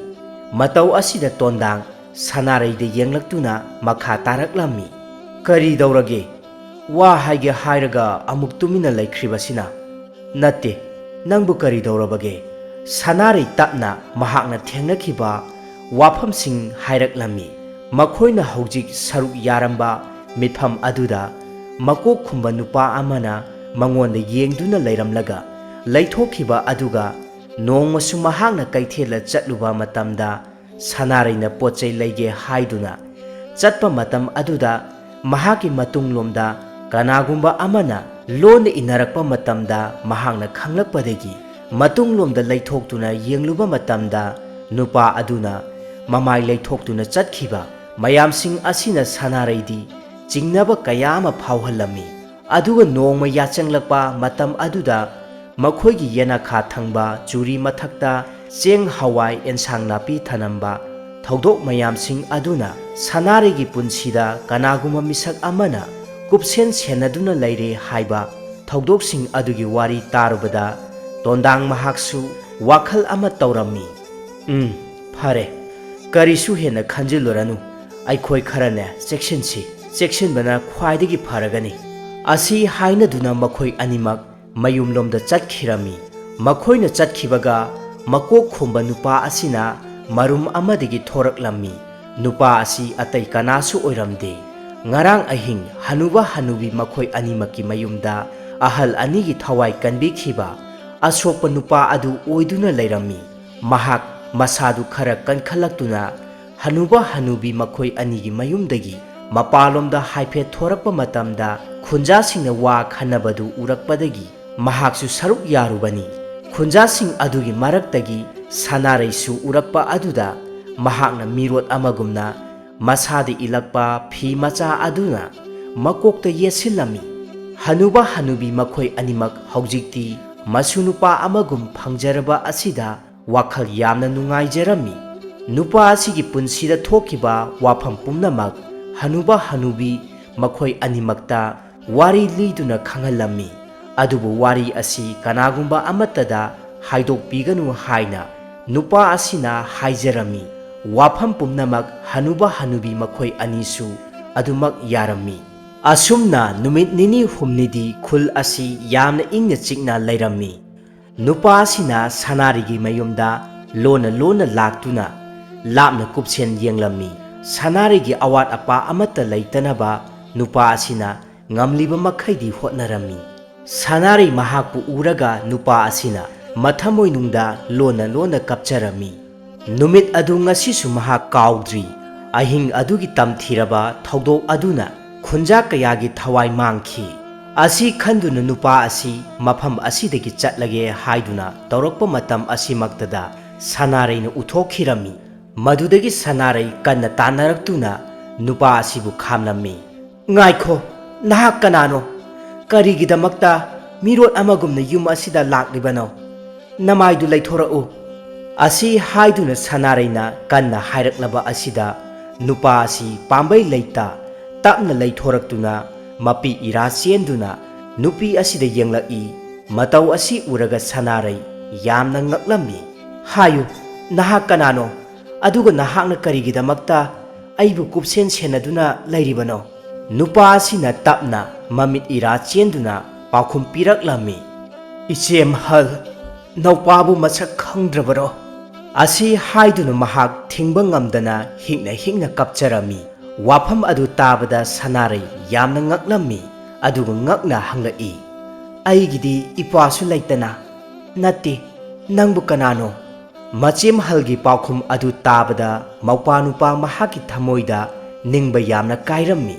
Matau asida tondang sanareida yenglaktuna makha taraklammi. Kari daurage wa haige hairaga amuk tumina laikhribasina. Natte nangbu kari daurabage. Sanarei tapna mahakna thengnakhiba wafamsing hairaklammi. Makhoina haujik saruk yaramba mitpham aduda makok khumba nupa amana mangonda yengduna leiramlaga laithokhiba aduga nongmasu mahakna kaithela chatluba matamda sanareina pochai leige haiduna chatpa matam aduda mahaki matunglomda kanagumba amana lone inarakpa matamda mahakna khanglakpadagi matunglomda laithoktuna yengluba matamda nupa aduna mamai laithoktuna chatkhiba mayamsing asina sanareidi chingnaba kayama phauhallammi. Aduga nongma yachanglakpa matam aduda makhoigi yanakha thangba churi mathakta cheng hawai ensang napi thanamba thaudok mayamsing aduna sanaregi punsida kanaguma misak amana kupsen senaduna leire haiba thaudok sing adugi wari tarubada tondang mahaksu wakhal ama taurammi. Phare karisu hena khanjiloranu aikhoi kharane chekshinbana khwaidagi pharagani. Asi hainaduna makhoi animak mayumlomda chatkhirami. Makhoina chatkhibaga makok khumba nupa asina marum amadagi thoraklammi. Nupa asi atai kanasu oiramde. Ngarang ahing hanuba hanubi makhoi animaki mayumda ahal anigi thawai kanbikhiba asokpa nupa adu oiduna leirammi. Mahak masadu khara kankhalakuna hanuba hanubi makhoi anigi mayumdagi mapalomda haiphet thorakpa matamda khunjasingna wa khanabadu urakpadagi mahaksu saruk yarubani. Khunjasing adugi maraktagi sanareisu urakpa aduda mahakna mirot amagumna masadi ilakpa phi macha aduna makokta yesilami. Hanuba hanubi makhoi animak haujikti masunupa amagum phangjaraba asida wakhal yamna nungaijarami. Nupa asigi punsida thokiba wafam pumnamak hanuba hanubi makhoi animakta wari liduna khangalami. Adubu wari asi kanagumba amatada haidokpiganu haina nupa asina haijarami. Wafam pumnamak hanuba hanubi makhoi anisu adumak yarami. Asumna numit nini humnidi khul asi yamna ingna chikna leirami. Nupa asina sanarigi mayumda lona laktuna lapna kupsen yenglami. Sanarigi awat apa amata leitanaba nupa asina ngamliba makhaidi hotnarami. Sanari mahakpu uraga nupa asina mathamoinungda lona kapcharami. Numit adu ngasisu mahak kaudri ꯑꯍꯤꯡ ꯑꯗꯨꯒꯤ ꯇꯝꯊꯤꯔꯕ ꯊꯧꯗꯣꯛ ꯑꯗꯨꯅ ꯈꯨꯟꯖꯥ ꯀꯌꯥꯒꯤ ꯊꯋꯥꯏ ꯃꯥꯡꯈꯤ꯫ ꯑꯁꯤ ꯈꯟꯗꯨꯅ ꯅꯨꯄꯥ ꯑꯁꯤ ꯃꯐꯝ ꯑꯁꯤꯗꯒꯤ ꯆꯠꯂꯒꯦ ꯍꯥꯏꯗꯨꯅ ꯇꯧꯔꯛꯄ ꯃꯇꯝ ꯑꯁꯤꯃꯛꯇꯗ ꯁꯅꯥꯔꯩꯅ ꯎꯠꯊꯣꯛꯈꯤꯔꯝꯃꯤ꯫ ꯃꯗꯨꯗꯒꯤ ꯁꯅꯥꯔꯩ ꯀꯟꯅ ꯇꯥꯟꯅꯔꯛꯇꯨꯅ ꯅꯨꯄꯥ ꯑꯁꯤꯕꯨ ꯈꯥꯝꯂꯝꯃꯤ꯫ "ꯉꯥꯏꯈꯣ, ꯅꯍꯥꯛ ꯀꯅꯥꯅꯣ? ꯀꯔꯤꯒꯤꯗꯃꯛꯇ ꯃꯤꯔꯣꯠ ꯑꯃꯒꯨꯝꯅ ꯌꯨꯝ ꯑꯁꯤꯗ ꯂꯥꯛꯂꯤꯕꯅꯣ? ꯅꯃꯥꯏꯗꯨ ꯂꯩꯊꯣꯔꯛꯎ"꯫ ꯑꯁꯤ ꯍꯥꯏꯗꯨꯅ ꯁꯅꯥꯔꯩꯅ ꯀꯟꯅ ꯍꯥꯏꯔꯛꯂꯕ ꯑꯁꯤꯗ ꯅꯨꯄꯥ ꯑꯁꯤ ꯄꯥꯝꯕꯩ ꯂꯩꯇ ꯇꯞꯅ ꯂꯩꯊꯣꯔꯛꯇꯨꯅ ꯃꯄꯤ ꯏꯔꯥ ꯆꯦꯟꯗꯨꯅ ꯅꯨꯄꯤ ꯑꯁꯤꯗ ꯌꯦꯡꯂꯛꯏ꯫ ꯃꯇꯧ ꯑꯁꯤ ꯎꯔꯒ ꯁꯅꯥꯔꯩ ꯌꯥꯝꯅ ꯉꯛꯂꯝꯃꯤ꯫ "ꯍꯥꯏꯌꯨ, ꯅꯍꯥꯛ ꯀꯅꯥꯅꯣ? ꯑꯗꯨꯒ ꯅꯍꯥꯛꯅ ꯀꯔꯤꯒꯤꯗꯃꯛꯇ ꯑꯩꯕꯨ ꯀꯨꯞꯁꯦꯟ ꯁꯦꯟꯅꯗꯨꯅ ꯂꯩꯔꯤꯕꯅꯣ?" ꯅꯨꯄꯥ ꯑꯁꯤꯅ ꯇꯞꯅ ꯃꯃꯤꯠ ꯏꯔꯥ ꯆꯦꯟꯗꯨꯅ ꯄꯥꯎꯈꯨꯝ ꯄꯤꯔꯛꯂꯝꯃꯤ꯫ "ꯏꯆꯦꯝꯍꯜ, ꯅꯧꯄꯥꯕꯨ ꯃꯁꯛ ꯈꯪꯗ꯭ꯔꯕꯔꯣ?" ꯑꯁꯤ ꯍꯥꯏꯗꯨꯅ ꯃꯍꯥꯛ ꯊꯤꯡꯕ ꯉꯝꯗꯅ ꯍꯤꯛꯅ ꯍꯤꯛꯅ ꯀꯞꯆꯔꯝꯃꯤ꯫ ꯋꯥꯐꯝ ꯑꯗꯨ ꯇꯥꯕꯗ ꯁꯅꯥꯔꯩ ꯌꯥꯝꯅ ꯉꯛꯂꯝꯃꯤ꯫ ꯑꯗꯨꯒ ꯉꯛꯅ ꯍꯪꯂꯛꯏ, "ꯑꯩꯒꯤꯗꯤ ꯏꯄꯥꯁꯨ ꯂꯩꯇꯅ"꯫ "ꯅꯠꯇꯦ, ꯅꯪꯕꯨ ꯀꯅꯥꯅꯣ?" ꯃꯆꯦꯝꯍꯜꯒꯤ ꯄꯥꯎꯈꯨꯝ ꯑꯗꯨ ꯇꯥꯕꯗ ꯃꯧꯄꯥꯅꯨꯄꯥ ꯃꯍꯥꯛꯀꯤ ꯊꯃꯣꯏꯗ ꯅꯤꯡꯕ ꯌꯥꯝꯅ ꯀꯥꯏꯔꯝꯃꯤ꯫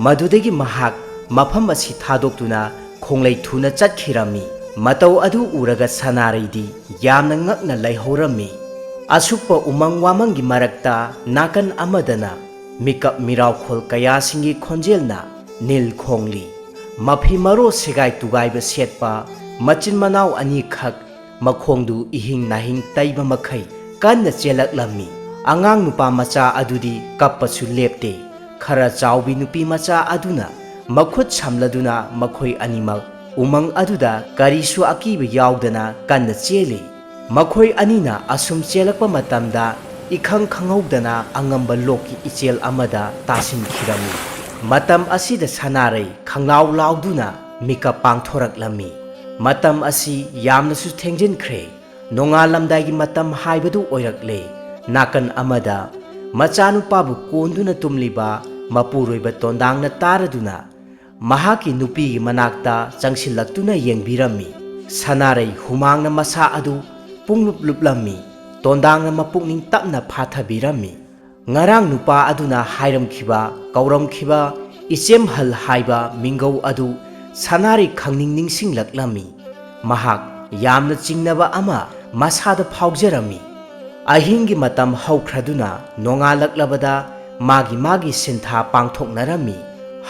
ꯃꯗꯨꯗꯒꯤ ꯃꯍꯥꯛ ꯃꯐꯝ ꯑꯁꯤ ꯊꯥꯗꯣꯛꯇꯨꯅ ꯈꯣꯡꯂꯩ ꯊꯨꯅ ꯆꯠꯈꯤꯔꯝꯃꯤ꯫ ꯃꯇꯧ ꯑꯗꯨ ꯎꯔꯒ ꯁꯅꯥꯔꯩꯗꯤ ꯌꯥꯝꯅ ꯉꯛꯅ ꯂꯩꯍꯧꯔꯝꯃꯤ꯫ ꯑꯁꯨꯛꯄ ꯎꯃꯪ ꯋꯥꯃꯪꯒꯤ ꯃꯔꯛꯇ ꯅꯥꯀꯟ ꯑꯃꯗꯅ ꯃꯤꯀꯞ ꯃꯤꯔꯥꯎꯈꯣꯜ ꯀꯌꯥꯁꯤꯡꯒꯤ ꯈꯣꯟꯖꯦꯜꯅ ꯅꯤꯜ ꯈꯣꯡꯂꯤ꯫ ꯃꯐꯤ ꯃꯔꯣ ꯁꯦꯒꯥꯏ ꯇꯨꯒꯥꯏꯕ ꯁꯦꯠꯄ ꯃꯆꯤꯟ ꯃꯅꯥꯎ ꯑꯅꯤꯈꯛ ꯃꯈꯣꯡꯗꯨ ꯏꯍꯤꯡ ꯅꯥꯍꯤꯡ ꯇꯩꯕ ꯃꯈꯩ ꯀꯟꯅ ꯆꯦꯜꯂꯛꯂꯝꯃꯤ꯫ ꯑꯉꯥꯡ ꯅꯨꯄꯥ ꯃꯆꯥ ꯑꯗꯨꯗꯤ ꯀꯞꯄꯁꯨ ꯂꯦꯞꯇꯦ꯫ ꯈꯔ ꯆꯥꯎꯕꯤ ꯅꯨꯄꯤ ꯃꯆꯥ ꯑꯗꯨꯅ ꯃꯈꯨꯠ ꯁꯝꯂꯗꯨꯅ ꯃꯈꯣꯏ ꯑꯅꯤꯃꯛ ꯎꯃꯪ ꯑꯗꯨꯗ ꯀꯔꯤꯁꯨ ꯑꯀꯤꯕ ꯌꯥꯎꯗꯅ ꯀꯟꯅ ꯆꯦꯜꯂꯤ꯫ ꯃꯈꯣꯏ ꯑꯅꯤꯅ ꯑꯁꯨꯝ ꯆꯦꯜꯂꯛꯄ ꯃꯇꯝꯗ ꯏꯈꯪ ꯈꯪꯍꯧꯗꯅ ꯑꯉꯝꯕ ꯂꯣꯛꯀꯤ ꯏꯆꯦꯜ ꯑꯃꯗ ꯇꯥꯁꯤꯟꯈꯤꯔꯝꯃꯤ꯫ ꯃꯇꯝ ꯑꯁꯤꯗ ꯁꯅꯥꯔꯩ ꯈꯪꯂꯥꯎ ꯂꯥꯎꯗꯨꯅ ꯃꯤꯀꯞ ꯄꯥꯡꯊꯣꯔꯛꯂꯝꯃꯤ꯫ ꯃꯇꯝ ꯑꯁꯤ ꯌꯥꯝꯅꯁꯨ ꯊꯦꯡꯖꯤꯟꯈ꯭ꯔꯦ꯫ ꯅꯣꯡꯉꯥꯜꯂꯝꯗꯥꯏꯒꯤ ꯃꯇꯝ ꯍꯥꯏꯕꯗꯨ ꯑꯣꯏꯔꯛꯂꯦ꯫ ꯅꯥꯀꯟ ꯑꯃꯗ ꯃꯆꯥꯅꯨꯄꯥꯕꯨ ꯀꯣꯟꯗꯨꯅ ꯇꯨꯝꯂꯤꯕ ꯃꯄꯨꯔꯣꯏꯕ ꯇꯣꯟꯗꯥꯡꯅ ꯇꯥꯔꯗꯨꯅ ꯃꯍꯥꯛꯀꯤ ꯅꯨꯄꯤꯒꯤ ꯃꯅꯥꯛꯇ ꯆꯪꯁꯤꯜꯂꯛꯇꯨꯅ ꯌꯦꯡꯕꯤꯔꯝꯃꯤ꯫ ꯁꯅꯥꯔꯩ ꯍꯨꯃꯥꯡꯅ ꯃꯁꯥ ꯑꯗꯨ ꯄꯨꯡꯂꯨꯞ ꯂꯨꯞꯂꯝꯃꯤ꯫ ꯇꯣꯟꯗꯥꯡꯅ ꯃꯄꯨꯛꯅꯤꯡ ꯇꯞꯅ ꯐꯥꯊꯕꯤꯔꯝꯃꯤ꯫ ꯉꯔꯥꯡ ꯅꯨꯄꯥ ꯑꯗꯨꯅ ꯍꯥꯏꯔꯝꯈꯤꯕ ꯀꯧꯔꯝꯈꯤꯕ ꯏꯆꯦꯝꯍꯜ ꯍꯥꯏꯕ ꯃꯤꯡꯒꯧ ꯑꯗꯨ ꯁꯅꯥꯔꯩ ꯈꯪꯅꯤꯡ ꯅꯤꯡꯁꯤꯡꯂꯛꯂꯝꯃꯤ꯫ ꯃꯍꯥꯛ ꯌꯥꯝꯅ ꯆꯤꯡꯅꯕ ꯑꯃ ꯃꯁꯥꯗ ꯐꯥꯎꯖꯔꯝꯃꯤ꯫ ꯑꯍꯤꯡꯒꯤ ꯃꯇꯝ ꯍꯧꯈ꯭ꯔꯗꯨꯅ ꯅꯣꯡꯉꯥꯜꯂꯛꯂꯕꯗ ꯃꯥꯒꯤ ꯃꯥꯒꯤ ꯁꯤꯟꯊꯥ ꯄꯥꯡꯊꯣꯛꯅꯔꯝꯃꯤ꯫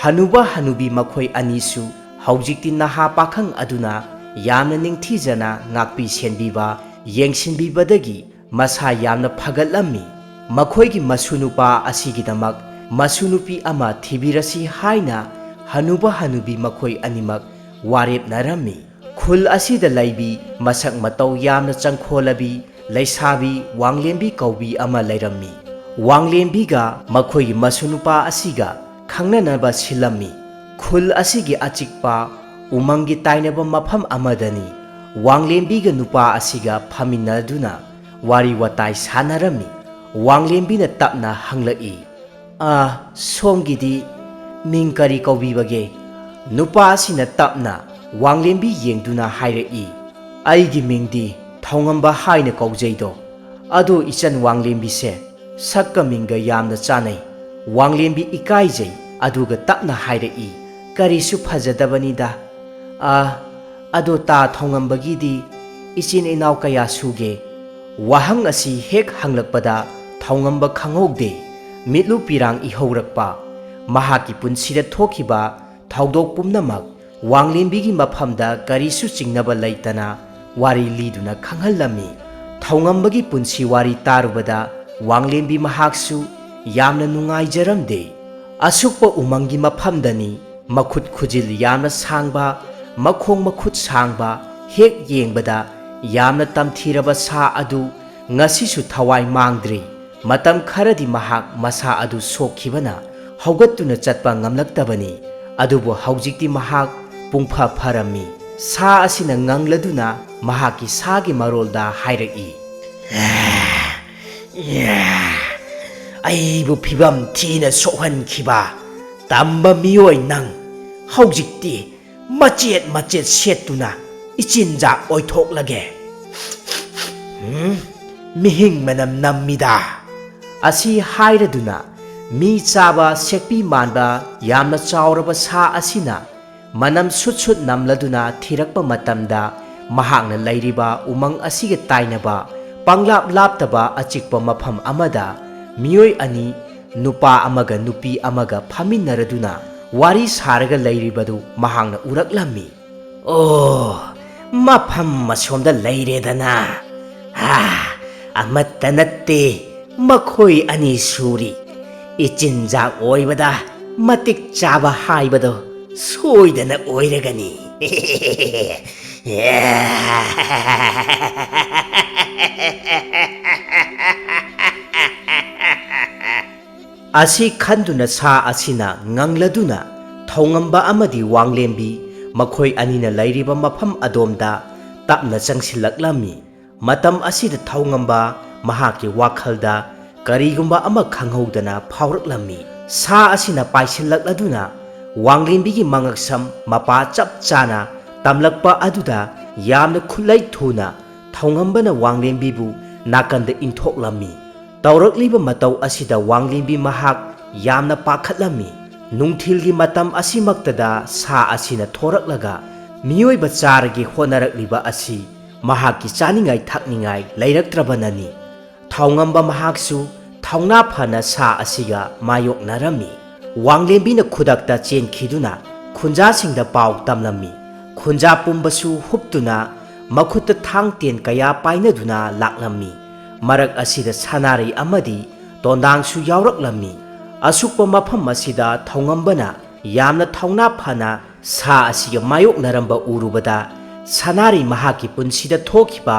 ꯍꯅꯨꯕ ꯍꯅꯨꯕꯤ ꯃꯈꯣꯏ ꯑꯅꯤꯁꯨ ꯍꯧꯖꯤꯛꯇꯤ ꯅꯍꯥ ꯄꯥꯈꯪ ꯑꯗꯨꯅ ꯌꯥꯝꯅ ꯅꯤꯡꯊꯤꯖꯅ ꯉꯥꯛꯄꯤ ꯁꯦꯟꯕꯤꯕ ꯌꯦꯡꯁꯤꯟꯕꯤꯕꯗꯒꯤ ꯃꯁꯥ ꯌꯥꯝꯅ ꯐꯒꯠꯂꯝꯃꯤ꯫ ꯃꯈꯣꯏꯒꯤ ꯃꯁꯨꯅꯨꯄꯥ ꯑꯁꯤꯒꯤꯗꯃꯛ ꯃꯁꯨꯅꯨꯄꯤ ꯑꯃ ꯊꯤꯕꯤꯔꯁꯤ ꯍꯥꯏꯅ ꯍꯅꯨꯕ ꯍꯅꯨꯕꯤ ꯃꯈꯣꯏ ꯑꯅꯤꯃꯛ ꯋꯥꯔꯦꯞꯅꯔꯝꯃꯤ꯫ ꯈꯨꯜ ꯑꯁꯤꯗ ꯂꯩꯕꯤ ꯃꯁꯛ ꯃꯇꯧ ꯌꯥꯝꯅ ꯆꯪꯈꯣꯜꯂꯕꯤ ꯂꯩꯁꯥꯕꯤ ꯋꯥꯡꯂꯦꯝꯕꯤ ꯀꯧꯕꯤ ꯑꯃ ꯂꯩꯔꯝꯃꯤ꯫ ꯋꯥꯡꯂꯦꯝꯕꯤꯒ ꯃꯈꯣꯏꯒꯤ ꯃꯁꯨꯅꯨꯄꯥ ꯑꯁꯤꯒ ꯈꯪꯅꯅꯕ ꯁꯤꯜꯂꯝꯃꯤ꯫ ꯈꯨꯜ ꯑꯁꯤꯒꯤ ꯑꯆꯤꯛꯄ ꯎꯃꯪꯒꯤ ꯇꯥꯏꯅꯕ ꯃꯐꯝ ꯑꯃꯗꯅꯤ ꯋꯥꯡꯂꯦꯝꯕꯤꯒ ꯅꯨꯄꯥ ꯑꯁꯤꯒ ꯐꯝꯃꯤꯟꯅꯗꯨꯅ ꯋꯥꯔꯤ ꯋꯥꯇꯥꯏ ꯁꯥꯟꯅꯔꯝꯃꯤ꯫ ꯋꯥꯡꯂꯦꯝꯕꯤꯅ ꯇꯞꯅ ꯍꯪꯂꯛꯏ, "ꯁꯣꯝꯒꯤꯗꯤ ꯃꯤꯡ ꯀꯔꯤ ꯀꯧꯕꯤꯕꯒꯦ?" ꯅꯨꯄꯥ ꯑꯁꯤꯅ ꯇꯞꯅ ꯋꯥꯡꯂꯦꯝꯕꯤ ꯌꯦꯡꯗꯨꯅ ꯍꯥꯏꯔꯛꯏ, "ꯑꯩꯒꯤ ꯃꯤꯡꯗꯤ ꯊꯧꯉꯝꯕ ꯍꯥꯏꯅ ꯀꯧꯖꯩꯗꯣ꯫ ꯑꯗꯣ ꯏꯆꯟ ꯋꯥꯡꯂꯦꯝꯕꯤꯁꯦ ꯁꯛꯀ ꯃꯤꯡꯒ ꯌꯥꯝꯅ ꯆꯥꯅꯩ." ꯋꯥꯡꯂꯦꯝꯕꯤ ꯏꯀꯥꯏꯖꯩ ꯑꯗꯨꯒ ꯇꯞꯅ ꯍꯥꯏꯔꯛꯏ, "ꯀꯔꯤꯁꯨ ꯐꯖꯗꯕꯅꯤꯗ꯫ ꯑꯗꯣ ꯇꯥ ꯊꯧꯉꯝꯕꯒꯤꯗꯤ ꯏꯆꯤꯟ ꯏꯅꯥꯎ ꯀꯌꯥ ꯁꯨꯒꯦ?" ꯋꯥꯍꯪ ꯑꯁꯤ ꯍꯦꯛ ꯍꯪꯂꯛꯄꯗ ꯊꯧꯉꯝꯕ ꯈꯪꯍꯧꯗꯦ꯫ ꯃꯤꯠꯂꯨ ꯄꯤꯔꯥꯡ ꯏꯍꯧꯔꯛꯄ ꯃꯍꯥꯛꯀꯤ ꯄꯨꯟꯁꯤꯗ ꯊꯣꯛꯈꯤꯕ ꯊꯧꯗꯣꯛ ꯄꯨꯝꯅꯃꯛ ꯋꯥꯡꯂꯦꯝꯕꯤꯒꯤ ꯃꯐꯝꯗ ꯀꯔꯤꯁꯨ ꯆꯤꯡꯅꯕ ꯂꯩꯇꯅ ꯋꯥꯔꯤ ꯂꯤꯗꯨꯅ ꯈꯪꯍꯜꯂꯝꯃꯤ꯫ ꯊꯧꯉꯝꯕꯒꯤ ꯄꯨꯟꯁꯤ ꯋꯥꯔꯤ ꯇꯥꯔꯨꯕꯗ ꯋꯥꯡꯂꯦꯝꯕꯤ ꯃꯍꯥꯛꯁꯨ ꯌꯥꯝꯅ ꯅꯨꯡꯉꯥꯏꯖꯔꯝꯗꯦ꯫ ꯑꯁꯨꯛꯄ ꯎꯃꯪꯒꯤ ꯃꯐꯝꯗꯅꯤ ꯃꯈꯨꯠ ꯈꯨꯖꯤꯜ ꯌꯥꯝꯅ ꯁꯥꯡꯕ ꯃꯈꯣꯡ ꯃꯈꯨꯠ ꯁꯥꯡꯕ ꯍꯦꯛ ꯌꯦꯡꯕꯗ ꯌꯥꯝꯅ ꯇꯝꯊꯤꯔꯕ ꯁꯥ ꯑꯗꯨ ꯉꯁꯤꯁꯨ ꯊꯋꯥꯏ ꯃꯥꯡꯗ꯭ꯔꯤ꯫ ꯃꯇꯝ ꯈꯔꯗꯤ ꯃꯍꯥꯛ ꯃꯁꯥ ꯑꯗꯨ ꯁꯣꯛꯈꯤꯕꯅ ꯍꯧꯒꯠꯇꯨꯅ ꯆꯠꯄ ꯉꯝꯂꯛꯇꯕꯅꯤ꯫ ꯑꯗꯨꯕꯨ ꯍꯧꯖꯤꯛꯇꯤ ꯃꯍꯥꯛ ꯄꯨꯡꯐ ꯐꯔꯝꯃꯤ꯫ ꯁꯥ ꯑꯁꯤꯅ ꯉꯪꯂꯗꯨꯅ ꯃꯍꯥꯛꯀꯤ ꯁꯥꯒꯤ ꯃꯔꯣꯜꯗ ꯍꯥꯏꯔꯛꯏ, "ꯑꯩꯕꯨ ꯐꯤꯕꯝ ꯊꯤꯅ ꯁꯣꯛꯍꯟꯈꯤꯕ ꯇꯝꯕ ꯃꯤꯑꯣꯏ ꯅꯪ ꯍꯧꯖꯤꯛꯇꯤ ꯃꯆꯦꯠ ꯃꯆꯦꯠ ꯁꯦꯠꯇꯨꯅ ꯏꯆꯤꯟꯖꯥꯛ ꯑꯣꯏꯊꯣꯛꯂꯒꯦ꯫ ꯃꯤꯍꯤꯡ ꯃꯅꯝ ꯅꯝꯃꯤꯗ꯫ ꯑꯁꯤ ꯍꯥꯏꯔꯗꯨꯅ ꯃꯤ ꯆꯥꯕ ꯁꯦꯛꯄꯤ ꯃꯥꯟꯕ ꯌꯥꯝꯅ ꯆꯥꯎꯔꯕ ꯁꯥ ꯑꯁꯤꯅ ꯃꯅꯝ ꯁꯨꯠ ꯁꯨꯠ ꯅꯝꯂꯗꯨꯅ ꯊꯤꯔꯛꯄ ꯃꯇꯝꯗ ꯃꯍꯥꯛꯅ ꯂꯩꯔꯤꯕ ꯎꯃꯪ ꯑꯁꯤꯒ ꯇꯥꯏꯅꯕ ꯄꯪꯂꯥꯞ ꯂꯥꯞꯇꯕ ꯑꯆꯤꯛꯄ ꯃꯐꯝ ꯑꯃꯗ ꯃꯤꯑꯣꯏ ꯑꯅꯤ ꯅꯨꯄꯥ ꯑꯃꯒ ꯅꯨꯄꯤ ꯑꯃꯒ ꯐꯝꯃꯤꯟꯅꯔꯗꯨꯅ ꯋꯥꯔꯤ ꯁꯥꯔꯒ ꯂꯩꯔꯤꯕꯗꯨ ꯃꯍꯥꯛꯅ ꯎꯔꯛꯂꯝꯃꯤ꯫ "ꯑꯣ, ꯃꯐꯝ ꯑꯁꯣꯝꯗ ꯂꯩꯔꯦꯗꯅ꯫ ꯑꯃꯠꯇ ꯅꯠꯇꯦ, ꯃꯈꯣꯏ ꯑꯅꯤ ꯁꯨꯔꯤ꯫ ꯏꯆꯤꯟꯖꯥꯛ ꯑꯣꯏꯕꯗ ꯃꯇꯤꯛ ꯆꯥꯕ ꯍꯥꯏꯕꯗꯣ ꯁꯣꯏꯗꯅ ꯑꯣꯏꯔꯒꯅꯤ꯫ ꯑꯁꯤ ꯈꯟꯗꯨꯅ ꯁꯥ ꯑꯁꯤꯅ ꯉꯪꯂꯗꯨꯅ ꯊꯧꯉꯝꯕ ꯑꯃꯗꯤ ꯋꯥꯡꯂꯦꯝꯕꯤ ꯃꯈꯣꯏ ꯑꯅꯤꯅ ꯂꯩꯔꯤꯕ ꯃꯐꯝ ꯑꯗꯣꯝꯗ ꯇꯞꯅ ꯆꯪꯁꯤꯜꯂꯛꯂꯝꯃꯤ꯫ ꯃꯇꯝ ꯑꯁꯤꯗ ꯊꯧꯉꯝꯕ ꯃꯍꯥꯛꯀꯤ ꯋꯥꯈꯜꯗ ꯀꯔꯤꯒꯨꯝꯕ ꯑꯃ ꯈꯪꯍꯧꯗꯅ ꯐꯥꯎꯔꯛꯂꯝꯃꯤ꯫ ꯁꯥ ꯑꯁꯤꯅ ꯄꯥꯏꯁꯤꯜꯂꯛꯂꯗꯨꯅ ꯋꯥꯡꯂꯦꯝꯕꯤꯒꯤ ꯃꯉꯛꯁꯝ ꯃꯄꯥ ꯆꯞ ꯆꯥꯅ ꯇꯝꯂꯛꯄ ꯑꯗꯨꯗ ꯌꯥꯝꯅ ꯈꯨꯠꯂꯩ ꯊꯨꯅ ꯊꯧꯉꯝꯕꯅ ꯋꯥꯡꯂꯦꯝꯕꯤꯕꯨ ꯅꯥꯀꯟꯗ ꯏꯟꯊꯣꯛꯂꯝꯃꯤ꯫ ꯇꯧꯔꯛꯂꯤꯕ ꯃꯇꯧ ꯑꯁꯤꯗ ꯋꯥꯡꯂꯦꯝꯕꯤ ꯃꯍꯥꯛ ꯌꯥꯝꯅ ꯄꯥꯈꯠꯂꯝꯃꯤ꯫ ꯅꯨꯡꯊꯤꯜꯒꯤ ꯃꯇꯝ ꯑꯁꯤꯃꯛꯇꯗ ꯁꯥ ꯑꯁꯤꯅ ꯊꯣꯔꯛꯂꯒ ꯃꯤꯑꯣꯏꯕ ꯆꯥꯔꯒꯤ ꯍꯣꯠꯅꯔꯛꯂꯤꯕ ꯑꯁꯤ ꯃꯍꯥꯛꯀꯤ ꯆꯥꯅꯤꯡꯉꯥꯏ ꯊꯛꯅꯤꯡꯉꯥꯏ ꯂꯩꯔꯛꯇ꯭ꯔꯕꯅꯅꯤ꯫ ꯊꯧꯉꯝꯕ ꯃꯍꯥꯛꯁꯨ ꯊꯧꯅꯥ ꯐꯅ ꯁꯥ ꯑꯁꯤꯒ ꯃꯥꯌꯣꯛꯅꯔꯝꯃꯤ꯫ ꯋꯥꯡꯂꯦꯝꯕꯤꯅ ꯈꯨꯗꯛꯇ ꯆꯦꯟꯈꯤꯗꯨꯅ ꯈꯨꯟꯖꯥꯁꯤꯡꯗ ꯄꯥꯎ ꯇꯝꯂꯝꯃꯤ꯫ ꯈꯨꯟꯖꯥ ꯄꯨꯝꯕꯁꯨ ꯍꯨꯞꯇꯨꯅ ꯃꯈꯨꯠꯇ ꯊꯥꯡ ꯇꯦꯟ ꯀꯌꯥ ꯄꯥꯏꯅꯗꯨꯅ ꯂꯥꯛꯂꯝꯃꯤ꯫ ꯃꯔꯛ ꯑꯁꯤꯗ ꯁꯅꯥꯔꯩ ꯑꯃꯗꯤ ꯇꯣꯟꯗꯥꯡꯁꯨ ꯌꯥꯎꯔꯛꯂꯝꯃꯤ꯫ ꯑꯁꯨꯛꯄ ꯃꯐꯝ ꯑꯁꯤꯗ ꯊꯧꯉꯝꯕꯅ ꯌꯥꯝꯅ ꯊꯧꯅꯥ ꯐꯅ ꯁꯥ ꯑꯁꯤꯒ ꯃꯥꯌꯣꯛꯅꯔꯝꯕ ꯎꯔꯨꯕꯗ ꯁꯅꯥꯔꯩ ꯃꯍꯥꯛꯀꯤ ꯄꯨꯟꯁꯤꯗ ꯊꯣꯛꯈꯤꯕ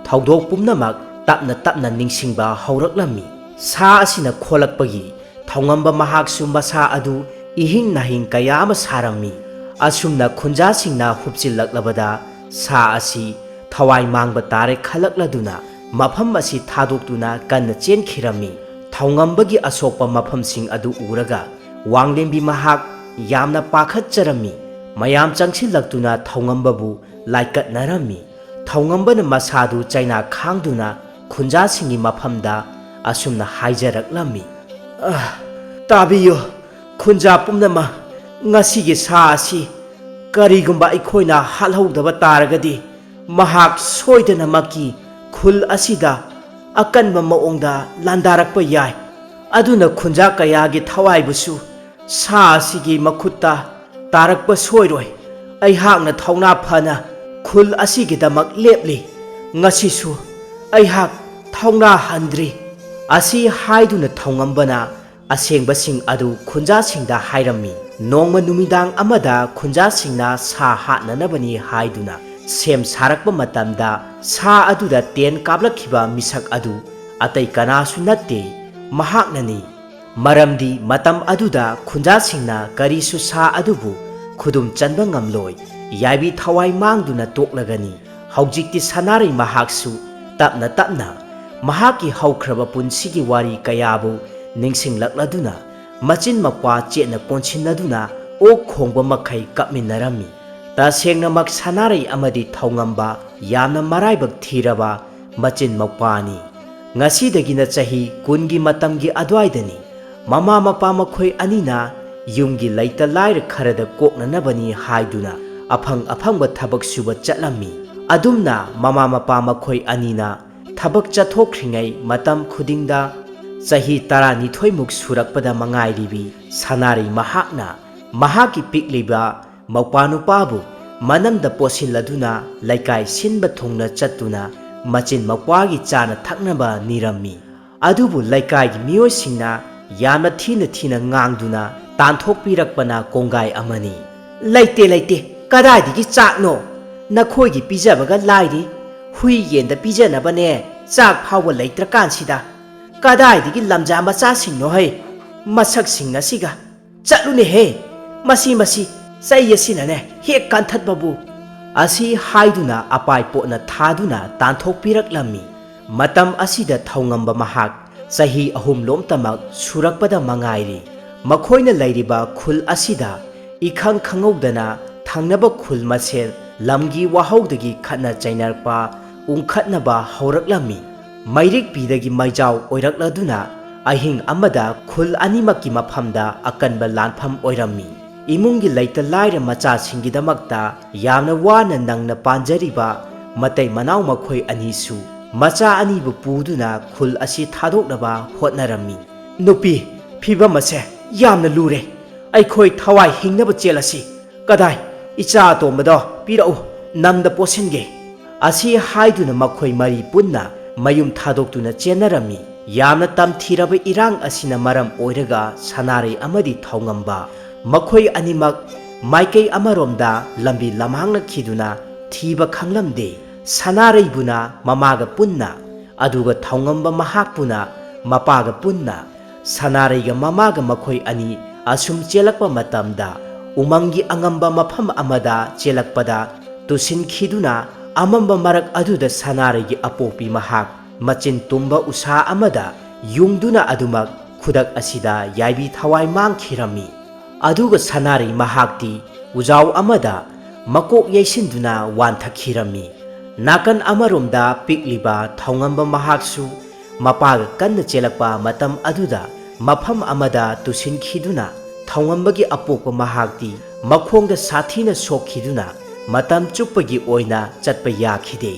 ꯊꯧꯗꯣꯛ ꯄꯨꯝꯅꯃꯛ ꯇꯞꯅ ꯇꯞꯅ ꯅꯤꯡꯁꯤꯡꯕ ꯍꯧꯔꯛꯂꯝꯃꯤ꯫ ꯁꯥ ꯑꯁꯤꯅ ꯈꯣꯜꯂꯛꯄꯒꯤ ꯊꯧꯉꯝꯕ ꯃꯍꯥꯛꯁꯨ ꯃꯁꯥ ꯑꯗꯨ ꯏꯍꯤꯡ ꯅꯥꯍꯤꯡ ꯀꯌꯥ ꯑꯃ ꯁꯥꯔꯝꯃꯤ꯫ ꯑꯁꯨꯝꯅ ꯈꯨꯟꯖꯥꯁꯤꯡꯅ ꯍꯨꯞꯆꯤꯜꯂꯛꯂꯕꯗ ꯁꯥ ꯑꯁꯤ ꯊꯋꯥꯏ ꯃꯥꯡꯕ ꯇꯥꯔꯦ ꯈꯜꯂꯛꯂꯗꯨꯅ ꯃꯐꯝ ꯑꯁꯤ ꯊꯥꯗꯣꯛꯇꯨꯅ ꯀꯟꯅ ꯆꯦꯟꯈꯤꯔꯝꯃꯤ꯫ ꯊꯧꯉꯝꯕꯒꯤ ꯑꯁꯣꯛꯄ ꯃꯐꯝꯁꯤꯡ ꯑꯗꯨ ꯎꯔꯒ ꯋꯥꯡꯂꯦꯝꯕꯤ ꯃꯍꯥꯛ ꯌꯥꯝꯅ ꯄꯥꯈꯠꯆꯔꯝꯃꯤ꯫ ꯃꯌꯥꯝ ꯆꯪꯁꯤꯜꯂꯛꯇꯨꯅ ꯊꯧꯉꯝꯕꯕꯨ ꯂꯥꯏꯀꯠꯅꯔꯝꯃꯤ꯫ ꯊꯧꯉꯝꯕꯅ ꯃꯁꯥꯗꯨ ꯆꯩꯅꯥ ꯈꯥꯡꯗꯨꯅ ꯈꯨꯟꯖꯥꯁꯤꯡꯒꯤ ꯃꯐꯝꯗ ꯑꯁꯨꯝꯅ ꯍꯥꯏꯖꯔꯛꯂꯝꯃꯤ꯫ "ꯇꯥꯕꯤꯌꯨ ꯈꯨꯟꯖꯥ ꯄꯨꯝꯅꯃꯛ, ꯉꯁꯤꯒꯤ ꯁꯥ ꯑꯁꯤ ꯀꯔꯤꯒꯨꯝꯕ ꯑꯩꯈꯣꯏꯅ ꯍꯥꯠꯍꯧꯗꯕ ꯇꯥꯔꯒꯗꯤ ꯃꯍꯥꯛ ꯁꯣꯏꯗꯅꯃꯛꯀꯤ ꯈꯨꯜ ꯑꯁꯤꯗ ꯑꯀꯟꯕ ꯃꯑꯣꯡꯗ ꯂꯥꯟꯗꯥꯔꯛꯄ ꯌꯥꯏ꯫ ꯑꯗꯨꯅ ꯈꯨꯟꯖꯥ ꯀꯌꯥꯒꯤ ꯊꯋꯥꯏꯕꯨꯁꯨ ꯁꯥ ꯑꯁꯤꯒꯤ ꯃꯈꯨꯠꯇ ꯇꯥꯔꯛꯄ ꯁꯣꯏꯔꯣꯏ꯫ ꯑꯩꯍꯥꯛꯅ ꯊꯧꯅꯥ ꯐꯅ ꯈꯨꯜ ꯑꯁꯤꯒꯤꯗꯃꯛ ꯂꯦꯞꯂꯤ꯫ ꯉꯁꯤꯁꯨ ꯑꯩꯍꯥꯛ ꯊꯧꯅꯥ ꯍꯟꯗ꯭ꯔꯤ"꯫ ꯑꯁꯤ ꯍꯥꯏꯗꯨꯅ ꯊꯧꯉꯝꯕꯅ ꯑꯁꯦꯡꯕꯁꯤꯡ ꯑꯗꯨ ꯈꯨꯟꯖꯥꯁꯤꯡꯗ ꯍꯥꯏꯔꯝꯃꯤ꯫ ꯅꯣꯡꯃ ꯅꯨꯃꯤꯗꯥꯡ ꯑꯃꯗ ꯈꯨꯟꯖꯥꯁꯤꯡꯅ ꯁꯥ ꯍꯥꯠꯅꯅꯕꯅꯤ ꯍꯥꯏꯗꯨꯅ ꯁꯦꯝ ꯁꯥꯔꯛꯄ ꯃꯇꯝꯗ ꯁꯥ ꯑꯗꯨꯗ ꯇꯦꯟ ꯀꯥꯞꯂꯛꯈꯤꯕ ꯃꯤꯁꯛ ꯑꯗꯨ ꯑꯇꯩ ꯀꯅꯥꯁꯨ ꯅꯠꯇꯦ, ꯃꯍꯥꯛꯅꯅꯤ꯫ ꯃꯔꯝꯗꯤ ꯃꯇꯝ ꯑꯗꯨꯗ ꯈꯨꯟꯖꯥꯁꯤꯡꯅ ꯀꯔꯤꯁꯨ ꯁꯥ ꯑꯗꯨꯕꯨ ꯈꯨꯗꯨꯝ ꯆꯟꯕ ꯉꯝꯂꯣꯏ, ꯌꯥꯏꯕꯤ ꯊꯋꯥꯏ ꯃꯥꯡꯗꯨꯅ ꯇꯣꯛꯂꯒꯅꯤ꯫ ꯍꯧꯖꯤꯛꯇꯤ ꯁꯅꯥꯔꯩ ꯃꯍꯥꯛꯁꯨ ꯇꯞꯅ ꯇꯞꯅ ꯃꯍꯥꯛꯀꯤ ꯍꯧꯈ꯭ꯔꯕ ꯄꯨꯟꯁꯤꯒꯤ ꯋꯥꯔꯤ ꯀꯌꯥꯕꯨ ꯅꯤꯡꯁꯤꯡꯂꯛꯂꯗꯨꯅ ꯃꯆꯤꯟ ꯃꯧꯄꯥ ꯆꯦꯠꯅ ꯀꯣꯟꯁꯤꯟꯅꯗꯨꯅ ꯑꯣꯛ ꯈꯣꯡꯕ ꯃꯈꯩ ꯀꯞꯃꯤꯟꯅꯔꯝꯃꯤ꯫ ꯇꯁꯦꯡꯅꯃꯛ ꯁꯅꯥꯔꯩ ꯑꯃꯗꯤ ꯊꯧꯉꯝꯕ ꯌꯥꯝꯅ ꯃꯔꯥꯏꯕꯛ ꯊꯤꯔꯕ ꯃꯆꯤꯟ ꯃꯧꯄꯥꯅꯤ꯫ ꯉꯁꯤꯗꯒꯤꯅ ꯆꯍꯤ 10ꯒꯤ ꯃꯇꯝꯒꯤ ꯑꯗꯨꯋꯥꯏꯗꯅꯤ꯫ ꯃꯃꯥ ꯃꯄꯥ ꯃꯈꯣꯏ ꯑꯅꯤꯅ ꯌꯨꯝꯒꯤ ꯂꯩꯇ ꯂꯥꯏꯔ ꯈꯔꯗ ꯀꯣꯛꯅꯅꯕꯅꯤ ꯍꯥꯏꯗꯨꯅ ꯑꯐꯪ ꯑꯐꯪꯕ ꯊꯕꯛ ꯁꯨꯕ ꯆꯠꯂꯝꯃꯤ꯫ ꯑꯗꯨꯝꯅ ꯃꯃꯥ ꯃꯄꯥ ꯃꯈꯣꯏ ꯑꯅꯤꯅ ꯊꯕꯛ ꯆꯠꯊꯣꯛꯈ꯭ꯔꯤꯉꯩ ꯃꯇꯝ ꯈꯨꯗꯤꯡꯗ ꯆꯍꯤ 12ꯃꯨꯛ ꯁꯨꯔꯛꯄꯗ ꯃꯉꯥꯏꯔꯤꯕꯤ ꯁꯅꯥꯔꯩ ꯃꯍꯥꯛꯅ ꯃꯍꯥꯛꯀꯤ ꯄꯤꯛꯂꯤꯕ ꯃꯧꯄꯥꯅꯨꯄꯥꯕꯨ ꯃꯅꯝꯗ ꯄꯣꯠꯁꯤꯜꯂꯗꯨꯅ ꯂꯩꯀꯥꯏ ꯁꯤꯟꯕ ꯊꯨꯡꯅ ꯆꯠꯇꯨꯅ ꯃꯆꯤꯟ ꯃꯧꯄ꯭ꯋꯥꯒꯤ ꯆꯥꯅ ꯊꯛꯅꯕ ꯅꯤꯔꯝꯃꯤ꯫ ꯑꯗꯨꯕꯨ ꯂꯩꯀꯥꯏꯒꯤ ꯃꯤꯑꯣꯏꯁꯤꯡꯅ ꯌꯥꯝꯅ ꯊꯤꯅ ꯊꯤꯅ ꯉꯥꯡꯗꯨꯅ ꯇꯥꯟꯊꯣꯛꯄꯤꯔꯛꯄꯅ ꯀꯣꯡꯒꯥꯏ ꯑꯃꯅꯤ꯫ "ꯂꯩꯇꯦ ꯂꯩꯇꯦ, ꯀꯗꯥꯏꯗꯒꯤ ꯆꯥꯛꯅꯣ? ꯅꯈꯣꯏꯒꯤ ꯄꯤꯖꯕꯒ ꯂꯥꯏꯔꯤ꯫ ꯍꯨꯏ ꯌꯦꯟꯗ ꯄꯤꯖꯅꯕꯅꯦ ꯆꯥꯛ ꯐꯥꯎꯕ ꯂꯩꯇ꯭ꯔꯀꯥꯟꯁꯤꯗ ꯀꯗꯥꯏꯗꯒꯤ ꯂꯝꯖꯥ ꯃꯆꯥꯁꯤꯡꯅꯣꯍꯩ, ꯃꯁꯛꯁꯤꯡ ꯑꯁꯤꯒ! ꯆꯠꯂꯨꯅꯦꯍꯦ, ꯃꯁꯤ ꯆꯩ ꯑꯁꯤꯅꯅꯦ ꯍꯦꯛ ꯀꯟꯊꯠꯄꯕꯨ"꯫ ꯑꯁꯤ ꯍꯥꯏꯗꯨꯅ ꯑꯄꯥꯏꯄꯣꯠꯅ ꯊꯥꯗꯨꯅ ꯇꯥꯟꯊꯣꯛꯄꯤꯔꯛꯂꯝꯃꯤ꯫ ꯃꯇꯝ ꯑꯁꯤꯗ ꯊꯧꯉꯝꯕ ꯃꯍꯥꯛ ꯆꯍꯤ 3 ꯁꯨꯔꯛꯄꯗ ꯃꯉꯥꯏꯔꯤ꯫ ꯃꯈꯣꯏꯅ ꯂꯩꯔꯤꯕ ꯈꯨꯜ ꯑꯁꯤꯗ ꯏꯈꯪ ꯈꯪꯍꯧꯗꯅ ꯊꯪꯅꯕ ꯈꯨꯜ ꯃꯁꯦꯜ ꯂꯝꯒꯤ ꯋꯥꯍꯧꯗꯒꯤ ꯈꯠꯅ ꯆꯩꯅꯔꯛꯄ ꯎꯪꯈꯠꯅꯕ ꯍꯧꯔꯛꯂꯝꯃꯤ꯫ ꯃꯩꯔꯤꯛꯄꯤꯗꯒꯤ ꯃꯩꯖꯥꯎ ꯑꯣꯏꯔꯛꯂꯗꯨꯅ ꯑꯍꯤꯡ ꯑꯃꯗ ꯈꯨꯜ ꯑꯅꯤꯃꯛꯀꯤ ꯃꯐꯝꯗ ꯑꯀꯟꯕ ꯂꯥꯟꯐꯝ ꯑꯣꯏꯔꯝꯃꯤ꯫ ꯏꯃꯨꯡꯒꯤ ꯂꯩꯇ ꯂꯥꯏꯔ ꯃꯆꯥꯁꯤꯡꯒꯤꯗꯃꯛꯇ ꯌꯥꯝꯅ ꯋꯥꯅ ꯅꯪꯅ ꯄꯥꯟꯖꯔꯤꯕ ꯃꯇꯩ ꯃꯅꯥꯎ ꯃꯈꯣꯏ ꯑꯅꯤꯁꯨ ꯃꯆꯥ ꯑꯅꯤꯕꯨ ꯄꯨꯗꯨꯅ ꯈꯨꯜ ꯑꯁꯤ ꯊꯥꯗꯣꯛꯅꯕ ꯍꯣꯠꯅꯔꯝꯃꯤ꯫ ꯅꯨꯄꯤ, ꯐꯤꯕꯝ ꯑꯁꯦ ꯌꯥꯝꯅ ꯂꯨꯔꯦ꯫ ꯑꯩꯈꯣꯏ ꯊꯋꯥꯏ ꯍꯤꯡꯅꯕ ꯆꯦꯜꯂꯁꯤ꯫ ꯀꯗꯥꯏ? ꯏꯆꯥ ꯑꯇꯣꯝꯕꯗꯣ ꯄꯤꯔꯛꯎ, ꯅꯝꯗ ꯄꯣꯠꯁꯤꯟꯒꯦ꯫ ꯑꯁꯤ ꯍꯥꯏꯗꯨꯅ ꯃꯈꯣꯏ ꯃꯔꯤ ꯄꯨꯟꯅ ꯃꯌꯨꯝ ꯊꯥꯗꯣꯛꯇꯨꯅ ꯆꯦꯟꯅꯔꯝꯃꯤ꯫ ꯌꯥꯝꯅ ꯇꯝꯊꯤꯔꯕ ꯏꯔꯥꯡ ꯑꯁꯤꯅ ꯃꯔꯝ ꯑꯣꯏꯔꯒ ꯁꯅꯥꯔꯩ ꯑꯃꯗꯤ ꯊꯧꯉꯝꯕ ꯃꯈꯣꯏ ꯑꯅꯤꯃꯛ ꯃꯥꯏꯀꯩ ꯑꯃꯔꯣꯝꯗ ꯂꯝꯕꯤ ꯂꯝꯍꯥꯡꯅꯈꯤꯗꯨꯅ ꯊꯤꯕ ꯈꯪꯂꯝꯗꯦ꯫ ꯁꯅꯥꯔꯩꯕꯨꯅ ꯃꯃꯥꯒ ꯄꯨꯟꯅ, ꯑꯗꯨꯒ ꯊꯧꯉꯝꯕ ꯃꯍꯥꯛꯄꯨꯅ ꯃꯄꯥꯒ ꯄꯨꯟꯅ꯫ ꯁꯅꯥꯔꯩꯒ ꯃꯃꯥꯒ ꯃꯈꯣꯏ ꯑꯅꯤ ꯑꯁꯨꯝ ꯆꯦꯜꯂꯛꯄ ꯃꯇꯝꯗ ꯎꯃꯪꯒꯤ ꯑꯉꯝꯕ ꯃꯐꯝ ꯑꯃꯗ ꯆꯦꯜꯂꯛꯄꯗ ꯇꯨꯁꯤꯟꯈꯤꯗꯨꯅ ꯑꯃꯝꯕ ꯃꯔꯛ ꯑꯗꯨꯗ ꯁꯅꯥꯔꯩꯒꯤ ꯑꯄꯣꯛꯄꯤ ꯃꯍꯥꯛ ꯃꯆꯤꯟ ꯇꯨꯝꯕ ꯎꯁꯥ ꯑꯃꯗ ꯌꯨꯡꯗꯨꯅ ꯑꯗꯨꯃꯛ ꯈꯨꯗꯛ ꯑꯁꯤꯗ ꯌꯥꯏꯕꯤ ꯊꯋꯥꯏ ꯃꯥꯡꯈꯤꯔꯝꯃꯤ꯫ ꯑꯗꯨꯒ ꯁꯅꯥꯔꯩ ꯃꯍꯥꯛꯇꯤ ꯎꯖꯥꯎ ꯑꯃꯗ ꯃꯀꯣꯛ ꯌꯩꯁꯤꯟꯗꯨꯅ ꯋꯥꯟꯊꯈꯤꯔꯝꯃꯤ꯫ ꯅꯥꯀꯟ ꯑꯃꯔꯣꯝꯗ ꯄꯤꯛꯂꯤꯕ ꯊꯧꯉꯝꯕ ꯃꯍꯥꯛꯁꯨ ꯃꯄꯥꯒ ꯀꯟꯅ ꯆꯦꯜꯂꯛꯄ ꯃꯇꯝ ꯑꯗꯨꯗ ꯃꯐꯝ ꯑꯃꯗ ꯇꯨꯁꯤꯟꯈꯤꯗꯨꯅ ꯊꯧꯉꯝꯕꯒꯤ ꯑꯄꯣꯛꯄ ꯃꯍꯥꯛꯇꯤ ꯃꯈꯣꯡꯗ ꯁꯥꯊꯤꯅ ꯁꯣꯛꯈꯤꯗꯨꯅ ꯃꯇꯝ ꯆꯨꯞꯄꯒꯤ ꯑꯣꯏꯅ ꯆꯠꯄ ꯌꯥꯈꯤꯗꯦ꯫